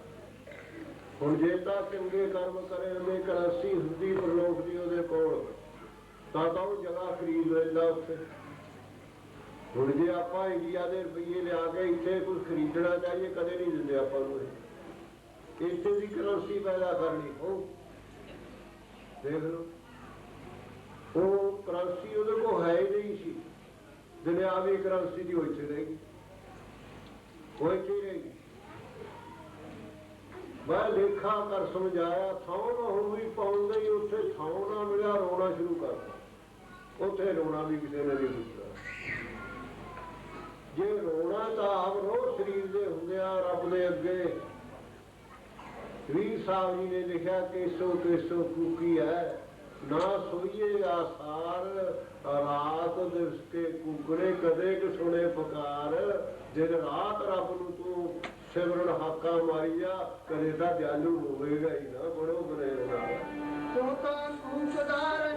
B: ਹੁਣ ਜੇ ਤਾਂ ਚੰਗੇ ਕਰਮ ਕਰੇ, ਉਹਨੇ ਕਰੰਸੀ ਹੁੰਦੀ ਪ੍ਰਲੋਕ ਦੀ ਉਹਦੇ ਕੋਲ, ਤਾਂ ਉਹ ਜਗ੍ਹਾ ਖਰੀਦ ਲੈਂਦਾ ਉੱਥੇ। ਹੁਣ ਜੇ ਆਪਾਂ ਇੰਡੀਆ ਦੇ ਰੁਪਈਏ ਲਿਆ ਕੇ ਇੱਥੇ ਕੁਝ ਖਰੀਦਣਾ ਚਾਹੀਏ, ਕਦੇ ਨਹੀਂ ਦਿੰਦੇ ਆਪਾਂ ਨੂੰ। ਇੱਥੇ ਦੀ ਕਰੰਸੀ ਪੈਦਾ ਕਰਨੀ, ਉਹ ਦੇਖ ਲਓ, ਉਹ ਕਰੰਸੀ ਉਹਦੇ ਕੋਲ ਹੈ ਹੀ ਨਹੀਂ ਸੀ। ਦੁਨਿਆਵੀ ਕਰੰਸੀ ਦੀ ਉਹ ਇੱਥੇ ਰਹੇਗੀ, ਉਹ ਇੱਥੇ ਹੀ ਰਹੇਗੀ। ਮੈਂ ਲੇਖਾ ਕਰ ਸਮਝਾਇਆ। ਥਾਂ ਨਾ ਹੁਣ ਵੀ ਪਾਉਂਦੇ ਹੀ, ਉੱਥੇ ਥਾਂ ਨਾ ਮਿਲਿਆ, ਰੋਣਾ ਸ਼ੁਰੂ ਕਰਤਾ। ਉੱਥੇ ਰੋਣਾ ਵੀ ਕਿਸੇ ਨੇ ਨਹੀਂ ਪੁੱਛਿਆ। ਜੇ ਰੋਣਾ ਤਾਂ ਆਪ ਰੋ ਸਰੀਰ ਦੇ ਹੁੰਦੇ ਆ ਰੱਬ ਦੇ ਅੱਗੇ। ਵੀਰ ਸਾਹਿਬ ਜੀ ਨੇ ਲਿਖਿਆ, ਕੇਸੋ ਕੇਸੋ ਕੂਕੀ ਹੈ ਨਾ ਸੋਈਏ ਆਸਾਰ, ਰਾਤ ਦਿਵਸ ਕੇ ਕੁਕਰੇ ਕਦੇ ਕਿ ਸੁਣੇ ਪੁਕਾਰ। ਦਿਨ ਰਾਤ ਰੱਬ ਨੂੰ ਤੂੰ ਸਿਮਰਨ ਹਾਕਾ ਮਾਰੀ ਜਾ, ਕਦੇ ਤਾਂ ਦਿਆਲੂ ਹੋਵੇਗਾ ਹੀ ਨਾ। ਬੜੋ ਬਨੇ
C: ਤੂੰ ਤਾਂ ਕੂਚਦਾਰ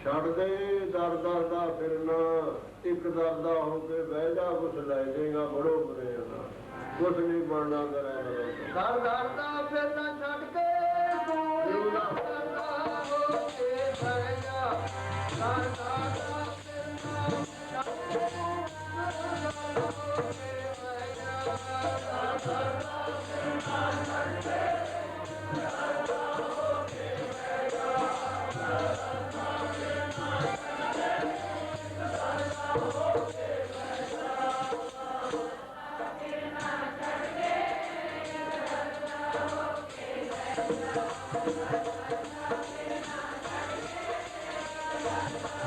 B: ਛੱਡ ਦੇ ਦਰ ਦਰ ਦਾ ਫਿਰਨਾ, ਇੱਕ ਦਰ ਦਾ ਹੋ ਕੇ ਬਹਿ ਜਾ, ਕੁਛ ਲੈ ਜਾਏਗਾ ਬੜੋ ਬੁਰੇ ਨਾ, ਕੁਛ ਨਹੀਂ ਬਣਨਾ ਕਰਿਆ
C: ਦਰ ਦਰ ਦਾ ਫਿਰਨਾ ਛੱਡ ਕੇ ਤੂੰ ਦਰ ਦਾ ਹੋ ਕੇ ਬਹਿ ਜਾ, ਦਰ ਦਰ ਦਾ ਫਿਰਨਾ ਛੱਡ ਕੇ ਤੂੰ ਦਰ ਦਾ ਹੋ ਕੇ ਬਹਿ ਜਾ, ਦਰ ਦਰ ਦਾ ਫਿਰਨਾ ਛੱਡ ਕੇ ਦਰ ਦਾ ਹੋ ਕੇ ਬਹਿ ਜਾ, ਦਰ ਦਰ ਦਾ ਫਿਰਨਾ ਛੱਡ ਕੇ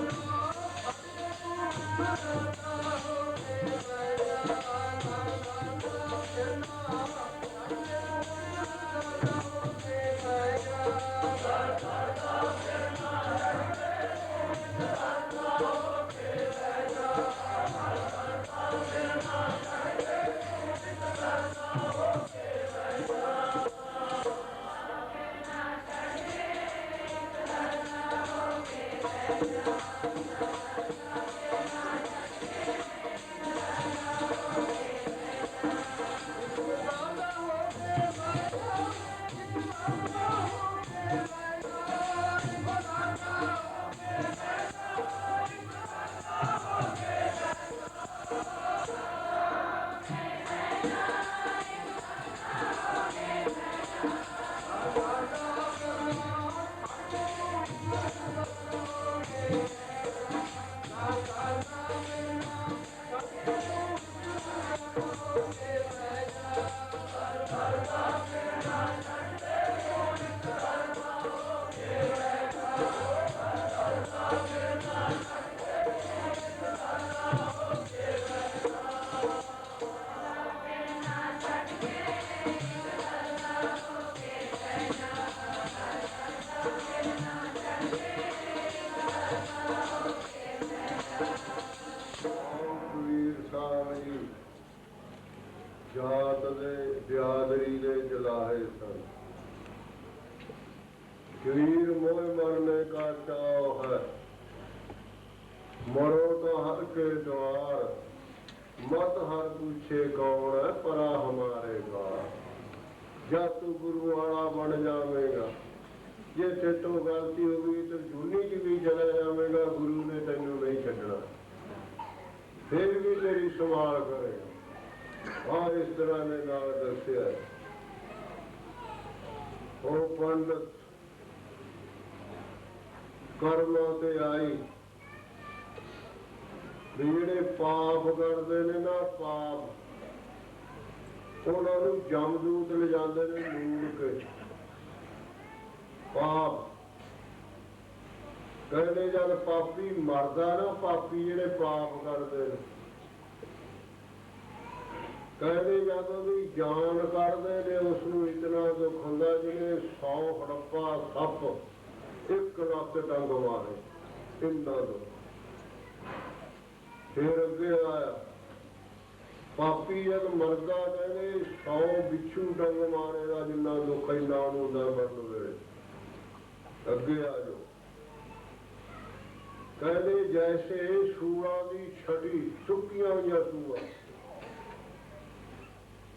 C: ਦਰ ਦਾ ਹੋ ਕੇ ਬਹਿ ਜਾ। ਕਬੀਰ ਸਾਹਿਬ ਜੀ ਜਾਤ ਦੇ ਬਿਆਦਰੀ ਦੇ ਜਲਾਹੇ ਸਨ। शरीर मोह मरने का चाव है, मरो तो हर के द्वार, मत हर पूछे कौन है परा हमारे द्वार। जब तू गुरु वाला बन जावेगा, जे तेतों गलती होगी तो जूनी च भी चला जाएगा, गुरु ने तेनू नहीं छड्डना, फिर भी तेरी संभाल करेगा। और इस तरह ने नाल दस्या ओ पंडित ਕਰਮਾਂ ਤੇ ਆਈ ਵੀ ਜਿਹੜੇ ਪਾਪ ਕਰਦੇ ਨੇ ਨਾ, ਪਾਪ ਉਹਨਾਂ ਨੂੰ ਜਮਦੂਤ ਲਿਜਾਂਦੇ ਨੇ ਲੂੜ ਕੇ। ਪਾਪ ਕਹਿੰਦੇ ਜਦ ਪਾਪੀ ਮਰਦਾ ਨਾ, ਪਾਪੀ ਜਿਹੜੇ ਪਾਪ ਕਰਦੇ ਨੇ, ਕਹਿੰਦੇ ਜਦ ਉਹਦੀ ਜਾਨ ਕੱਢਦੇ ਨੇ ਉਸ ਨੂੰ ਇਤਨਾ ਦੁੱਖ ਹੁੰਦਾ ਜਿਵੇਂ 100 ਹੜੱਪਾ ਸੱਪ ਇੱਕ ਲੱਤ ਡੰਗ ਮਾਰੇ, ਇੰਨਾ ਦੁੱਖ। ਫਿਰ ਅੱਗੇ ਆਇਆ ਪਾਪੀ ਜਦ ਮਰਦਾ, ਕਹਿੰਦੇ 100 ਬਿੱਛੂ ਡੰਗ ਮਾਰੇ ਦਾ ਜਿੰਨਾ ਦੁੱਖ ਇੰਨਾ ਨੂੰ ਹੁੰਦਾ ਮਰਨ ਵੇਲੇ। ਅੱਗੇ ਆ ਜਾਓ, ਕਹਿੰਦੇ ਜੈਸੇ ਸੂਰਾਂ ਦੀ ਛਟੀ, ਸੁੱਕੀਆਂ ਹੋਈਆਂ ਸੂਰਾਂ,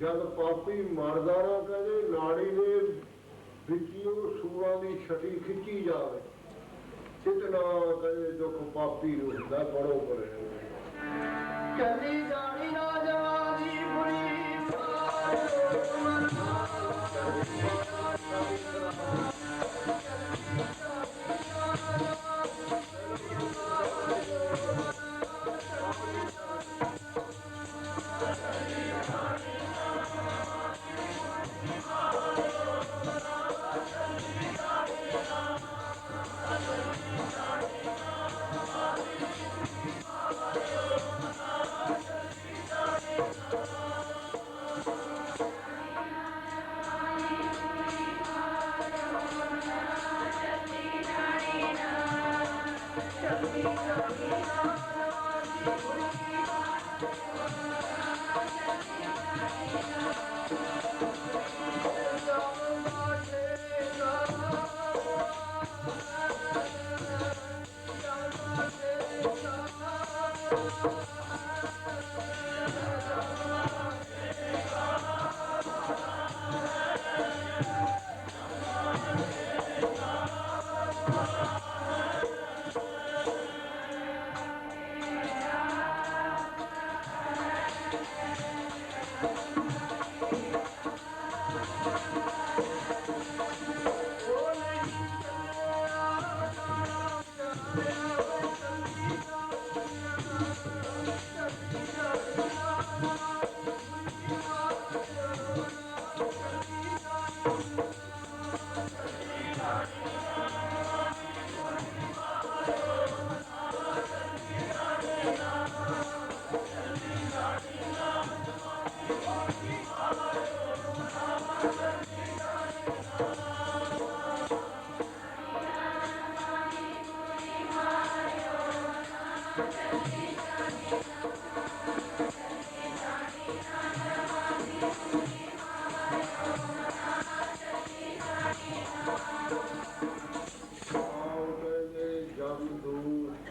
C: ਜਦ ਪਾਪੀ ਮਰਦਾ ਨਾ, ਕਹਿੰਦੇ ਨਾੜੀ ਦੇ ਵਿੱਚੋਂ ਸੂਰਾਂ ਦੀ ਛਟੀ ਖਿੱਚੀ ਜਾਵੇ, ਇਤਨਾ ਕਹਿੰਦੇ ਦੁੱਖ ਪਾਪੀ ਨੂੰ ਹੁੰਦਾ ਬੜੋ ਬੜੇ। ਚੱਲੀ ਜਾਣੀ ਨਾ ਜਵਾਨੀ ਬੁਰੀ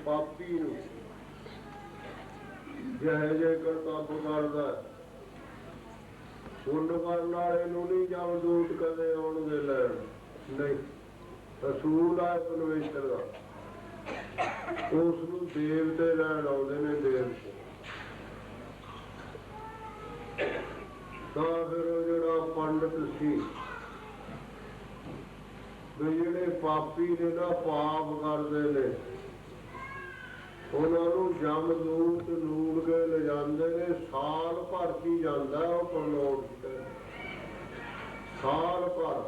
B: ਪਾਪੀ ਨੂੰ ਜਿਹੇ ਕਰਤੱਵ ਕਰਦਾ ਪੁੰਨ ਕਰਨ ਵਾਲੇ ਨੂੰ ਨਹੀਂ ਜਮ ਦੂਤ ਕਦੇ ਆਉਣਗੇ ਲੈਣ ਨਹੀਂ। ਰਸੂਲ ਆ ਪਰਮੇਸ਼ਰ ਦਾ, ਉਸ ਨੂੰ ਦੇਵਤੇ ਲੈਣ ਆਉਂਦੇ ਨੇ ਦੇਵਤੇ। ਤਾਂ ਫਿਰ ਉਹ ਜਿਹੜਾ ਪੰਡਤ ਸੀ ਵੀ ਜਿਹੜੇ ਪਾਪੀ ਨੇ ਨਾ ਪਾਪ ਕਰਦੇ ਨੇ ਉਹਨਾਂ ਨੂੰ ਜਮਦੂਤ ਨੂੜ ਕੇ ਲਿਜਾਂਦੇ ਨੇ। ਸਾਲ ਭਰ ਕੀ ਜਾਂਦਾ ਉਹ ਪਰਲੋਕ ਸਾਲ ਭਰ।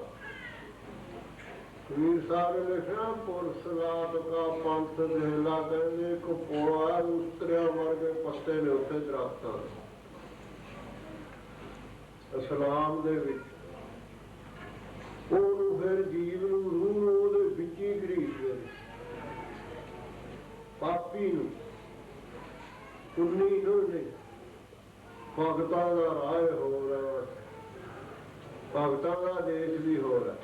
B: ਕਬੀਰ ਸਾਹਿਬ ਨੇ ਲਿਖਿਆ ਪੁਰਸ਼ ਰਾਤ ਕਾ ਪੰਥ ਦੇਲਾ ਕਹਿੰਦੇ ਇੱਕ ਪੋਲਾ ਉਤਰਿਆ ਵਰਗੇ ਪੱਤੇ ਨੇ ਉੱਥੇ ਦਰਖਤਾਂ ਇਸਲਾਮ ਦੇ ਵਿੱਚ। ਉਹਨੂੰ ਫਿਰ ਜੀਵ ਨੂੰ ਰੂਹ ਨੂੰ ਉਹਦੇ ਵਿੱਚ ਹੀ ਘੜੀਸਦੇ ਨੇ। ਪਾਪੀ ਨੂੰ ਪੁੰਨੀ ਨੂੰ ਨਹੀਂ। ਭਗਤਾਂ ਦਾ ਰਾਹ ਹੋ ਰਿਹਾ, ਭਗਤਾਂ ਦਾ ਦੇਸ਼ ਵੀ ਹੋ ਰਿਹਾ।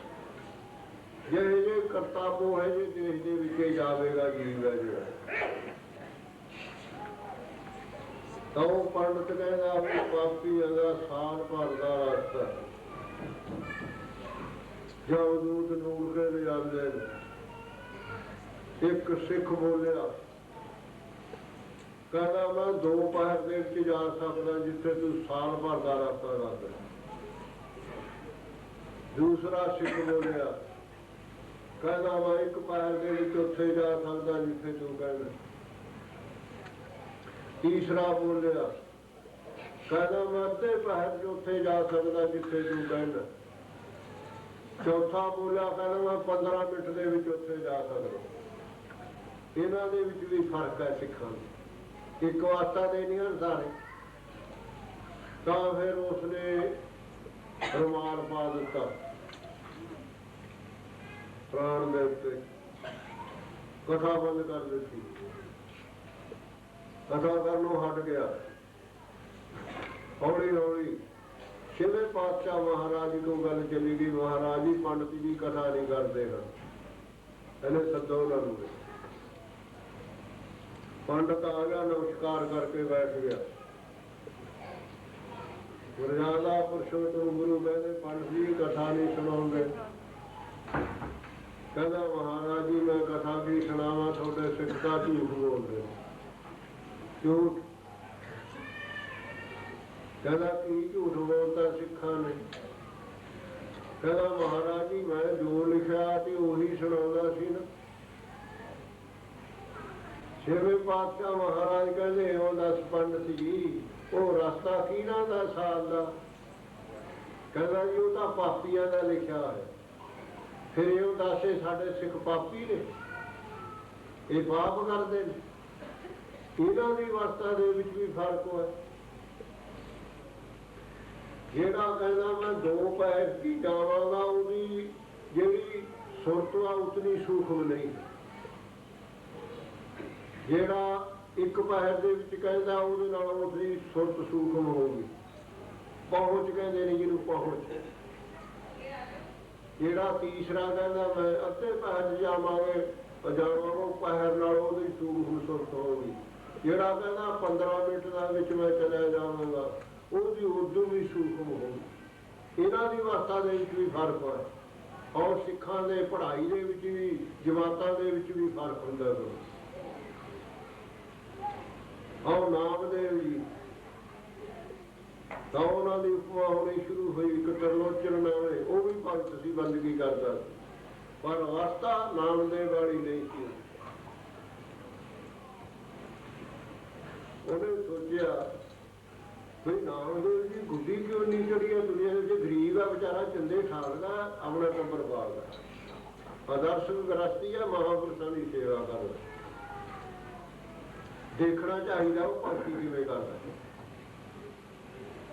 B: ਜਿਹੇ ਜੇ ਕਰਤਾਪੋ ਹੈ ਜੇ ਦੇਸ਼ ਦੇ ਵਿੱਚ ਜਾਵੇਗਾ ਜੀਵ ਹੈ ਜਿਹੜਾ। ਤਾਂ ਉਹ ਪੰਡਤ ਕਹਿੰਦਾ ਵੀ ਪਾਪੀ ਦਾ ਸਾਲ ਭਰ ਦਾ ਰਸਤਾ ਜਮਦੂਤ ਨੂੜ ਕੇ ਲਿਜਾਂਦੇ ਨੇ। ਇੱਕ ਸਿੱਖ ਬੋਲਿਆ ਕਹਿੰਦਾ ਮੈਂ 2 ਪਹਿਰ ਦੇ ਵਿੱਚ ਜਾ ਸਕਦਾ ਜਿੱਥੇ ਤੂੰ ਸਾਲ ਭਰ ਦਾ ਰਸਤਾ ਦੱਸ। ਦੂਸਰਾ ਸਿੱਖ ਬੋਲਿਆ ਕਹਿੰਦਾ ਮੈਂ 1 ਪਹਿਰ ਦੇ ਵਿੱਚ ਉੱਥੇ ਜਾ ਸਕਦਾ ਜਿੱਥੇ ਤੂੰ ਕਹਿੰਦਾ। ਤੀਸਰਾ ਬੋਲਿਆ ਕਹਿੰਦਾ ਮੈਂ ਅੱਧੇ ਪਹਿਰ 'ਚ ਉੱਥੇ ਜਾ ਸਕਦਾ ਜਿੱਥੇ ਤੂੰ ਕਹਿੰਦਾ। ਚੌਥਾ ਬੋਲਿਆ ਕਹਿੰਦਾ ਮੈਂ 15 ਮਿੰਟ ਦੇ ਵਿੱਚ ਉੱਥੇ ਜਾ ਸਕਦਾ। ਇਹਨਾਂ ਦੇ ਵਿੱਚ ਵੀ ਫਰਕ ਹੈ ਸਿੱਖਾਂ ਨੂੰ। ਇੱਕ ਵਾਸਤਾ ਦੇਣੀਆਂ ਸਾਰੇ। ਤਾਂ ਫਿਰ ਉਸਨੇ ਰੁਮਾਲ ਪਾ ਦਿੱਤਾ ਪ੍ਰਾਣ ਦੇ ਉੱਤੇ, ਕਥਾ ਬੰਦ ਕਰ ਦਿੱਤੀ। ਕਥਾ ਕਰਨੋਂ ਹਟ ਗਿਆ। ਹੌਲੀ ਹੌਲੀ 6ਵੇਂ ਪਾਤਸ਼ਾਹ ਮਹਾਰਾਜ ਜੀ ਤੋਂ ਗੱਲ ਚਲੀ ਗਈ, ਮਹਾਰਾਜ ਜੀ ਪੰਡਤ ਜੀ ਕਥਾ ਨਹੀਂ ਕਰਦੇ ਹਨ, ਇਹਨੇ ਸੱਦੋ ਉਹਨਾਂ ਨੂੰ। ਪੰਡਤ ਆ ਗਿਆ, ਨਮਸਕਾਰ ਕਰਕੇ ਬੈਠ ਗਿਆ। ਮਰਜ਼ਾਦਾ ਪੁਰਸ਼ੋਤਮ ਗੁਰੂ ਕਹਿੰਦੇ ਪੰਡਤ ਜੀ ਕਥਾ ਨਹੀਂ ਸੁਣਾਉਂਦੇ। ਕਹਿੰਦਾ ਮਹਾਰਾਜ ਜੀ ਮੈਂ ਕਥਾ ਕੀ ਸੁਣਾਵਾਂ, ਤੁਹਾਡੇ ਸਿੱਖ ਤਾਂ ਝੂਠ ਬੋਲਦੇ। ਝੂਠ ਕਹਿੰਦਾ ਕੀ ਝੂਠ ਬੋਲਦਾ ਸਿੱਖਾਂ ਨੇ? ਕਹਿੰਦਾ ਮਹਾਰਾਜ ਜੀ ਮੈਂ ਜੋ ਲਿਖਿਆ ਤੇ ਉਹੀ ਸੁਣਾਉਂਦਾ ਸੀ ਨਾ। 6ਵੇਂ ਪਾਤਸ਼ਾਹ ਮਹਾਰਾਜ ਕਹਿੰਦੇ ਉਹ ਦੱਸ ਪੰਡਤ ਜੀ ਉਹ ਰਸਤਾ ਕਿਹਨਾਂ ਦਾ ਸਾਲ ਦਾ? ਕਹਿੰਦਾ ਜੀ ਉਹ ਤਾਂ ਪਾਪੀਆਂ ਦਾ ਲਿਖਿਆ ਹੈ। ਫਿਰ ਇਹ ਦੱਸੇ ਸਾਡੇ ਸਿੱਖ ਪਾਪੀ ਨੇ, ਇਹ ਪਾਪ ਕਰਦੇ ਨੇ। ਇਹਨਾਂ ਦੀ ਅਵਸਥਾ ਦੇ ਵਿੱਚ ਵੀ ਫਰਕ ਹੋਇਆ। ਜਿਹੜਾ ਕਹਿੰਦਾ ਮੈਂ 2 ਪੈਰ ਕੀ ਜਾਵਾਂਗਾ ਉਹਦੀ ਜਿਹੜੀ ਸੁਰਤ ਆ ਉਤਨੀ ਸੂਖਮ ਨਹੀਂ। ਜਿਹੜਾ 1 ਪੈਰ ਦੇ ਵਿੱਚ ਕਹਿੰਦਾ ਉਹਦੇ ਨਾਲ ਉਸਦੀ ਸੁਰਤ ਸੂਖਮ ਹੋਊਗੀ। ਪਹੁੰਚ ਕਹਿੰਦੇ ਨੇ ਜਿਹਨੂੰ ਪਹੁੰਚ। ਜਿਹੜਾ ਤੀਸਰਾ ਕਹਿੰਦਾ ਮੈਂ ਅੱਧੇ ਪੈਰ ਜਾਵਾਂਗੇ ਉਹ ਪੈਰ ਨਾਲ ਉਹਦੀ ਸੂਖਮ ਸੁਰਤ ਹੋਊਗੀ। ਜਿਹੜਾ ਕਹਿੰਦਾ 15 ਮਿੰਟ ਦਾ ਵਿੱਚ ਮੈਂ ਚਲਿਆ ਜਾਵਾਂਗਾ ਉਹਦੀ ਉਦੋਂ ਵੀ ਸੂਖਮ ਹੋਊਗੀ। ਇਹਨਾਂ ਦੀ ਅਵਸਥਾ ਦੇ ਵਿੱਚ ਵੀ ਫਰਕ ਹੈ। ਔਰ ਸਿੱਖਾਂ ਦੇ ਪੜ੍ਹਾਈ ਦੇ ਵਿੱਚ ਵੀ ਜਮਾਤਾਂ ਦੇ ਵਿੱਚ ਵੀ ਫਰਕ ਹੁੰਦਾ ਹੈ। ਔਰ ਨਾਮਦੇਵ ਜੀ ਤਾਂ ਉਹਨਾਂ ਦੀ ਉਪਮਾ ਹੋਣੀ ਸ਼ੁਰੂ ਹੋਈ। ਇੱਕ ਤਰਲੋਚਨ ਨਾਮੇ ਉਹ ਵੀ ਭਗਤ ਸੀ, ਬੰਦਗੀ ਕਰਦਾ, ਪਰ ਅਵਸਥਾ ਨਾਮਦੇਵ ਵਾਲੀ ਨਹੀਂ ਸੀ। ਉਹਨੇ ਸੋਚਿਆ ਵੀ ਨਾਮਦੇਵ ਜੀ ਗੁੱਡੀ ਕਿਉਂ ਨਹੀਂ ਚੜੀ ਹੈ ਦੁਨੀਆ ਦੇ ਵਿੱਚ, ਗਰੀਬ ਆ ਵਿਚਾਰਾ, ਚੰਦੇ ਠਾਲਦਾ, ਆਪਣਾ ਟੱਬਰ ਪਾਲਦਾ, ਆਦਰਸ਼ ਗ੍ਰਸਤੀ ਹੈ, ਮਹਾਂਪੁਰਸ਼ਾਂ ਦੀ ਸੇਵਾ ਕਰਦਾ। ਦੇਖਣਾ ਚਾਹੀਦਾ ਉਹ ਭਗਤੀ ਕਿਵੇਂ ਕਰਦਾ।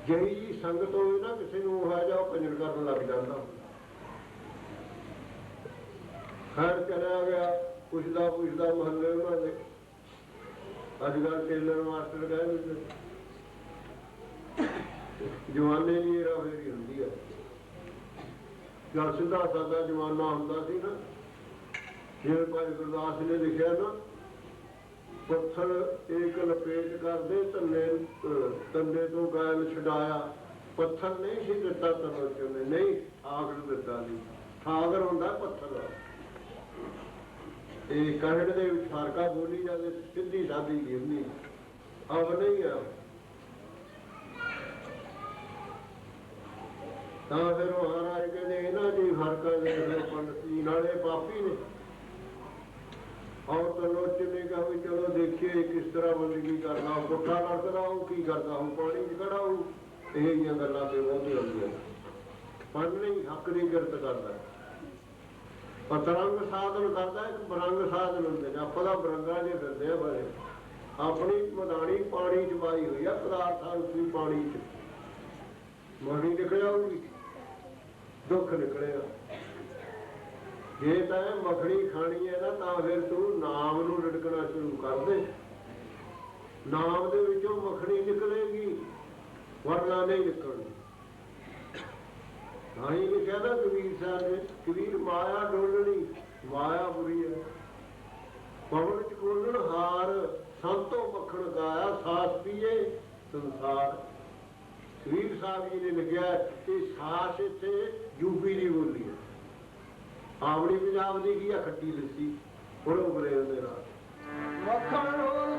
B: ਜਿਹੀ ਜੀ ਸੰਗਤ ਹੋਵੇ ਨਾ ਕਿਸੇ ਨੂੰ ਉਹ ਜਾ ਉਹ ਭਜਨ ਕਰਨ ਲੱਗ ਜਾਂਦਾ। ਖੈਰ ਚਲਿਆ ਗਿਆ, ਪੁੱਛਦਾ ਮਹੱਲੇ ਉਹਨਾਂ ਦੇ। ਅੱਜ ਕੱਲ੍ਹ ਟੇਲਰ ਮਾਸਟਰ ਕਹਿੰਦੇ ਜਵਾਨੇ ਦੀ ਹੇਰਾ ਫੇਰੀ ਹੁੰਦੀ ਹੈ। ਜਦ ਸਿੱਧਾ ਸਾਦਾ ਜਵਾਨਾ ਹੁੰਦਾ ਸੀ ਨਾ, ਜਿਵੇਂ ਭਾਈ ਗੁਰਦਾਸ ਨੇ ਲਿਖਿਆ ਨਾ, ਪੱਥਰ ਏਕ ਲਪੇਟ ਕਰਦੇ ਤੰਨੇ ਤੋਂ ਗੈਲ ਛਡਾਇਆ। ਪੱਥਰ ਨਹੀਂ ਸੀ ਦਿੱਤਾ ਤਰਲੋਚਨ ਨੇ, ਨਹੀਂ ਠਾਗਰ ਦਿੱਤਾ ਸੀ। ਠਾਗਰ ਹੁੰਦਾ ਪੱਥਰ। ਇਹ ਕਹਿਣ ਦੇ ਵਿੱਚ ਫਰਕਾ ਬੋਲੀ ਜਾਂਦੇ, ਸਿੱਧੀ ਸਾਦੀ ਨਹੀਂ ਹੁੰਦੀ। ਅਬ ਨਹੀਂ ਆ ਤਾਂ ਫਿਰ ਮਹਾਰਾਜ ਕਹਿੰਦੇ ਇਹਨਾਂ ਦੀ ਫਰਕਾਂ ਦੇ ਪੰਡਤ ਜੀ ਨਾਲੇ ਪਾਪੀ ਨੇ। ਔਰ ਤਰਲੋਚਨ ਨੇ ਕਿਹਾ ਵੀ ਚਲੋ ਦੇਖੀਏ ਕਿਸ ਤਰ੍ਹਾਂ ਬੰਦਗੀ ਕਰਨਾ, ਪੁੱਠਾ ਲੜਕਦਾ ਉਹ ਕੀ ਕਰਦਾ ਉਹ, ਪਾਣੀ ਚ ਖੜਾ ਉਹ, ਇਹ ਜਿਹੀਆਂ ਗੱਲਾਂ ਤੇ ਬਹੁਤੀਆਂ ਹੁੰਦੀਆਂ। ਪਰ ਨਹੀਂ ਹੱਕ ਦੀ ਕਿਰਤ ਕਰਦਾ, ਪਤਰੰਗ ਸਾਧਨ ਕਰਦਾ। ਇੱਕ ਬਰੰਗ ਸਾਧਨ ਹੁੰਦੇ ਨੇ, ਆਪਾਂ ਦਾ ਬਰੰਗਾ ਜੇ ਫਿਰਦੇ ਆ ਬਾਰੇ। ਆਪਣੀ ਮਦਾਨੀ ਪਾਣੀ ਚ ਪਾਈ ਹੋਈ ਆ, ਪਦਾਰਥਾਂ ਉਸੀ ਪਾਣੀ ਚ ਮਣੀ ਨਿਕਲਿਆ ਹੋਊਗੀ, ਦੁੱਖ ਨਿਕਲਿਆ। ਜੇ ਤਾਂ ਮੱਖਣੀ ਖਾਣੀ ਹੈ ਨਾ ਤਾਂ ਫਿਰ ਤੂੰ ਨਾਮ ਨੂੰ ਰਿੜਕਣਾ ਸ਼ੁਰੂ ਕਰ ਦੇ, ਨਾਮ ਦੇ ਵਿੱਚੋਂ ਮੱਖਣੀ ਨਿਕਲੇਗੀ, ਵਰਨਾ ਨਹੀਂ ਨਿਕਲਣੀ। ਤਾਂ ਹੀ ਲਿਖਿਆ ਨਾ ਕਬੀਰ ਸਾਹਿਬ ਨੇ, ਕਬੀਰ ਮਾਇਆ ਡੋਲਣੀ, ਮਾਇਆ ਬੁਰੀ ਹੈ, ਪਵਨ ਚ ਬੋਲਣ ਹਾਰ, ਸੰਤੋਂ ਮੱਖਣ ਗਾਇਆ, ਸਾਸ ਪੀਏ ਸੰਸਾਰ। ਕਬੀਰ ਸਾਹਿਬ ਜੀ ਨੇ ਲਿਖਿਆ ਕਿ ਸਾਸ ਇੱਥੇ ਯੂਪੀ ਦੀ ਬੋਲੀ ਹੈ, ਆਪਣੀ ਪੰਜਾਬ ਦੀ ਕੀ ਆ, ਖੱਟੀ ਲੱਸੀ ਉਹਨੂੰ ਬਰੇਲ ਦੇ ਨਾਲ
C: ਮੱਖਣ ਰੋਲ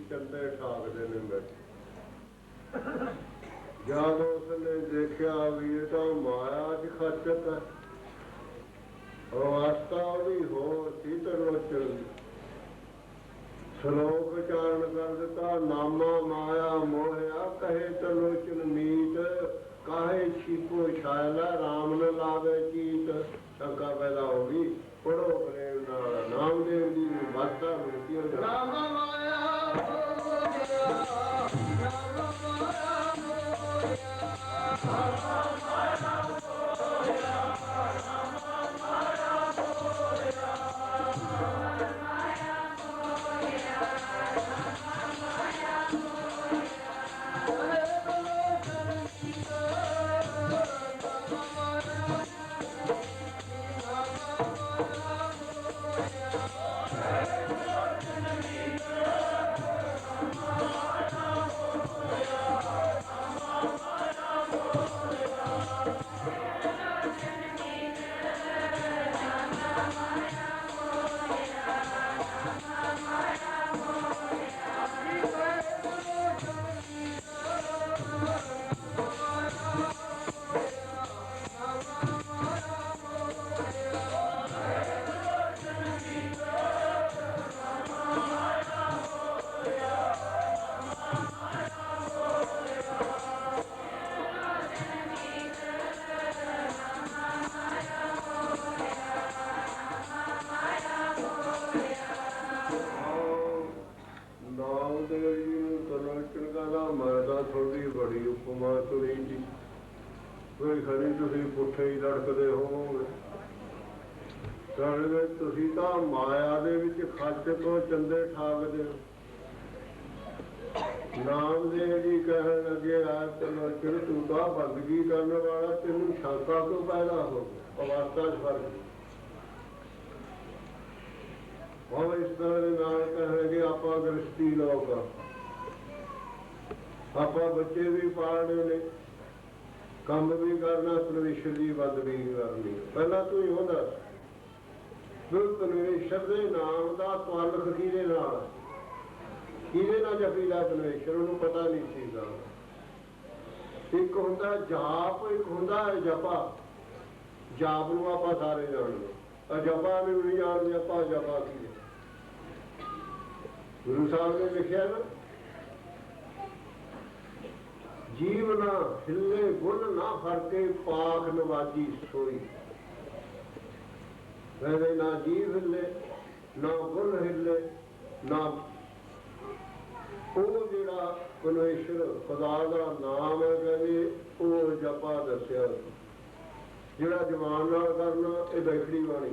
B: ਚੰਦੇ ਠਾਕਦੇ ਨੇ ਬੈਠੇ। ਜਦ ਉਸਨੇ ਦੇਖਿਆ ਵੀ ਇਹ ਤਾਂ ਮਾਇਆ ਚ ਖਚਤ ਹੈ, ਅਵਸਥਾ ਉਹਦੀ ਹੋਰ ਸੀ ਤਰਲੋਚਨ ਦੀ। ਸ਼ਲੋਕ ਉਚਾਰਨ ਕਰ ਦਿੱਤਾ, ਨਾਮਾ ਮਾਇਆ ਮੋਹਿਆ ਕਹੇ ਤਰਲੋਚਨ ਮੀਤ, ਕਾਹੇ ਛੀਪੋ ਛਾਇਲਾ ਰਾਮ ਨ ਲਾਵੇ ਚੀਤ। ਸ਼ੰਕਾ ਪੈਦਾ ਹੋ ਗਈ, ਪੜੋ ਪ੍ਰੇਮ ਨਾਲ ਨਾਮਦੇਵ ਜੀ ਨੂੰ ਵਾਸਤਾ ਮਿਲਦੀ ਹੋ
C: ਨਾਮਾ ਮਾਇਆ
B: ਕੋਈ ਖੜੀ ਤੁਸੀਂ ਪੁੱਠੇ ਹੀ ਲੜਕਦੇ ਹੋਵੋਗੇ। ਕਹਿੰਦੇ ਤੁਸੀਂ ਤਾਂ ਮਾਇਆ ਦੇ ਵਿੱਚ ਖੱਚ ਤੋਂ ਚੰਦੇ ਠਾਕਦੇ ਹੋ। ਨਾਮਦੇਵ ਜੀ ਕਹਿਣ ਲੱਗੇ ਆ ਤੈਨੂੰ ਚਿਰ ਤੂੰ ਤਾਂ ਬੰਦਗੀ ਕਰਨ ਵਾਲਾ, ਤੈਨੂੰ ਸ਼ੰਕਾ ਕਿਉਂ ਪੈਦਾ ਹੋ ਗਈ? ਅਵਸਥਾ 'ਚ ਫਰਕ। ਉਹ ਇਸ ਤਰ੍ਹਾਂ ਦੇ ਨਾਲ ਕਹਿਣਗੇ ਆਪਾਂ ਗ੍ਰਸਤੀ ਲੋਕ ਆ, ਆਪਾਂ ਬੱਚੇ ਵੀ ਪਾਲਣੇ ਨੇ, ਕੰਮ ਵੀ ਕਰਨਾ, ਪਰਮੇਸ਼ਰ ਦੀ ਬੰਦਗੀ ਵੀ ਕਰਨੀ। ਪਹਿਲਾਂ ਤੂੰ ਹੀ ਹੁੰਦਾ ਪਰਮੇਸ਼ਰ ਦੇ ਨਾਮ ਦਾ ਤਾਲੁਕ ਕਿਹਦੇ ਨਾਲ, ਕਿਹਦੇ ਨਾਲ ਜਪੀਦਾ ਪਰਮੇਸ਼ਰ, ਉਹਨੂੰ ਪਤਾ ਨਹੀਂ ਸੀਗਾ। ਇੱਕ ਹੁੰਦਾ ਜਾਪ, ਇੱਕ ਹੁੰਦਾ ਜਪਾ। ਜਾਪ ਨੂੰ ਆਪਾਂ ਸਾਰੇ ਜਾਣਦੇ, ਅਜਪਾ ਨੂੰ ਨਹੀਂ ਜਾਣਦੇ ਆਪਾਂ ਜਪਾ ਕੀ ਹੈ। ਗੁਰੂ ਸਾਹਿਬ ਨੇ ਲਿਖਿਆ ਨਾ, ਜੀਵ ਨਾ ਹਿੱਲੇ ਗੁਣ ਨਾ ਫਰਕੇ, ਪਾਖ ਨਵਾਜੀ ਸੋਈ। ਕਹਿੰਦੇ ਨਾ ਜੀਵ ਹਿੱਲੇ, ਨਾ ਗੁਣ ਹਿੱਲੇ, ਨਾ ਉਹ ਜਿਹੜਾ ਪਰਮੇਸ਼ਰ ਖੁਦਾ ਦਾ ਨਾਮ ਹੈ, ਕਹਿੰਦੇ ਉਹ ਜਪਾ ਦੱਸਿਆ। ਜਿਹੜਾ ਜ਼ਬਾਨ ਨਾਲ ਕਰਨਾ ਇਹ ਬੈਠੜੀ ਬਾਣੀ,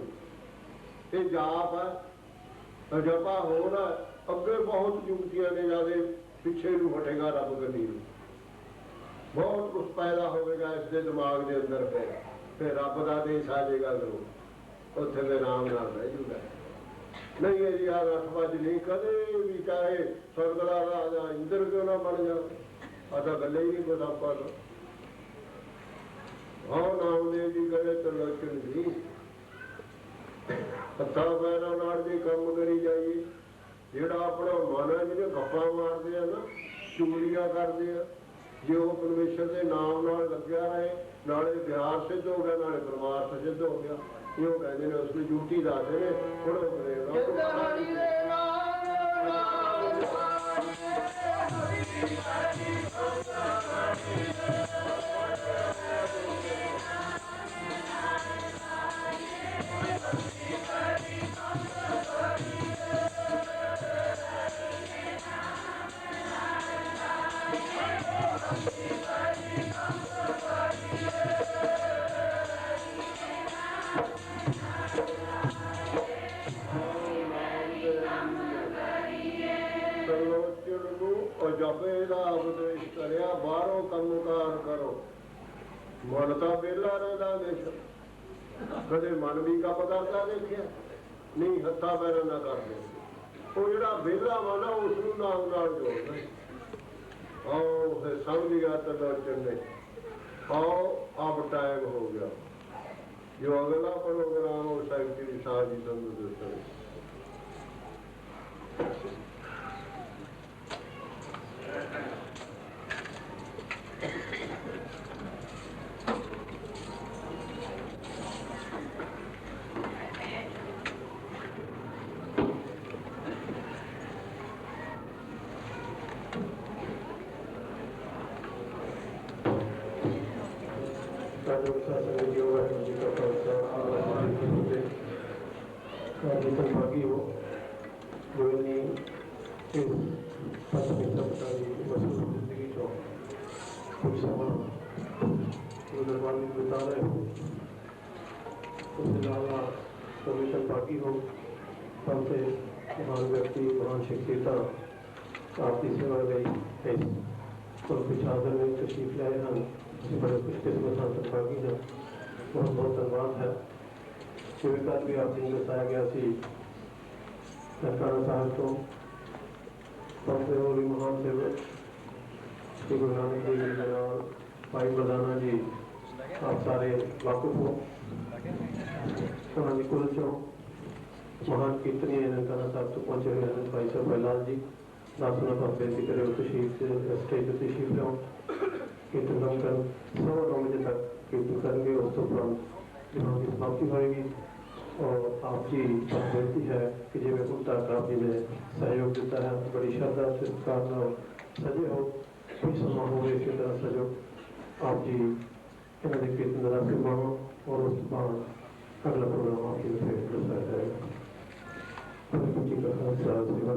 B: ਇਹ ਜਾਪ ਹੈ। ਜਪਾ ਹੋਣਾ ਅੱਗੇ ਬਹੁਤ ਯੁਕਤੀਆਂ ਨੇ, ਜਿਆਦੇ ਪਿੱਛੇ ਨੂੰ ਹਟੇਗਾ ਰੱਬ ਗੰਦੀ ਨੂੰ, ਬਹੁਤ ਕੁਛ ਪੈਦਾ ਹੋਵੇਗਾ ਇਸ ਦੇ ਦਿਮਾਗ ਦੇ ਅੰਦਰ। ਫਿਰ ਰੱਬ ਦਾ ਦੇਸ਼ ਆ ਜਾਏਗਾ, ਉੱਥੇ ਦੇ ਨਾਮ ਨਾਲ ਰਹਿ ਜੂਗਾ। ਨਹੀਂ ਇਹ ਜੀ ਯਾਰ 8 ਵਜੇ ਨਹੀਂ, ਕਦੇ ਵੀ ਚਾਹੇ ਸਵਰਗ ਦਾ ਰਾਜਾ ਇੰਦਰ ਕਿਉਂ ਨਾ ਬਣ ਜਾ, ਆਹ ਗੱਲੇ ਹੀ ਨਹੀਂ ਕੁਝ ਆਪਾਂ ਨੂੰ। ਹਾਂ ਨਾਮਦੇਵ ਜੀ ਕਹੇ ਤਰਲੋਚਨ ਜੀ, ਹੱਥਾਂ ਪੈਰਾਂ ਨਾਲ ਜੇ ਕੰਮ ਕਰੀ ਜਾਈਏ। ਜਿਹੜਾ ਆਪਣਾ ਮਨ ਹੈ, ਜਿਹੜੇ ਗੱਪਾਂ ਮਾਰਦੇ ਆ ਨਾ, ਚੁਗਲੀਆਂ ਕਰਦੇ ਆ, ਜੇ ਉਹ ਪਰਮੇਸ਼ਰ ਦੇ ਨਾਮ ਨਾਲ ਲੱਗਿਆ ਰਹੇ, ਨਾਲੇ ਵਿਹਾਰ ਸਿੱਧ ਹੋ ਗਿਆ, ਨਾਲੇ ਪਰਮਾਰਥ ਸਿੱਧ ਹੋ ਗਿਆ। ਇਹ ਕਹਿੰਦੇ ਨੇ ਉਸਨੂੰ ਡਿਊਟੀ ਦੱਸਦੇ ਨੇ, ਪੜੋ ਜਪੇ ਦਾ ਉਪਦੇਸ਼ ਕਰਿਆ, ਬਾਹਰੋਂ ਕੰਮਕਾਰ ਕਰੋ। ਮਨ ਤਾਂ ਵਿਹਲਾ ਰਹਿੰਦਾ ਹਮੇਸ਼ਾ, ਕਦੇ ਮਨ ਵੀ ਕੰਮ ਕਰਦਾ ਦੇਖਿਆ ਨਹੀਂ, ਹੱਥਾਂ ਪੈਰਾਂ ਨਾਲ ਕਰਦੇ। ਉਹ ਜਿਹੜਾ ਵਿਹਲਾ ਮਨ ਆ ਉਸਨੂੰ ਨਾਮ ਨਾਲ ਜੋੜਦਾ। ਆਓ ਫਿਰ ਸਮਝ ਗਿਆ ਤਰਲੋਚਨ ਨੇ, ਆਓ ਅਬ ਟਾਈਮ ਹੋ ਗਿਆ। ਜੋ ਅਗਲਾ ਪ੍ਰੋਗਰਾਮ ਉਹ ਸੈਕਟਰੀ ਸਾਹਿਬ ਜੀ ਤੁਹਾਨੂੰ ਦੱਸਣਗੇ।
D: भागी हो गोविंदी इस पत्नी सप्ताह की मशहूर जिंदगी को कुछ समय दरबार में बिता रहे हो, उसके अलावा कभी भागी हो तब से महान व्यक्ति महान शिक्षिता आपकी सेवा गई है और कुछ आदर में तशरीफ लाए हैं। बड़े खुशकिस्मत संत भागी हैं, बहुत बहुत धन्यवाद है। कल भी आपने बताया गया कि ननकाना साहब को सबसे होली महान सेवक श्री गुरु नानक देव जी और भाई बदाना जी आप सारे वाकुफ हो। उन्होंने कुल चो महान कीर्तनी ननकाना साहब तो पहुंचे हुए हैं भाई साहब भाईलाल जी दासना पर बेनती करे तशरीफ स्टेज पर तशरीफ लियाओ कीर्तन कर 9 बजे तक कीर्तन करेंगे। उस उपरांत दिनों की समाप्ति होगी और आप जी बेनती है कि जिम्मे ਹੁਣ तक आप जी ने सहयोग दिता है, बड़ी श्रद्धा सत्कार सजे हो, कोई समा हो इसी तरह सजो आप जी इन्होंने कीर्तन दरा के मानो और उस बाद अगला प्रोग्राम आपकी फिर दर्शाया जाएगा। जी का खालसा सेवा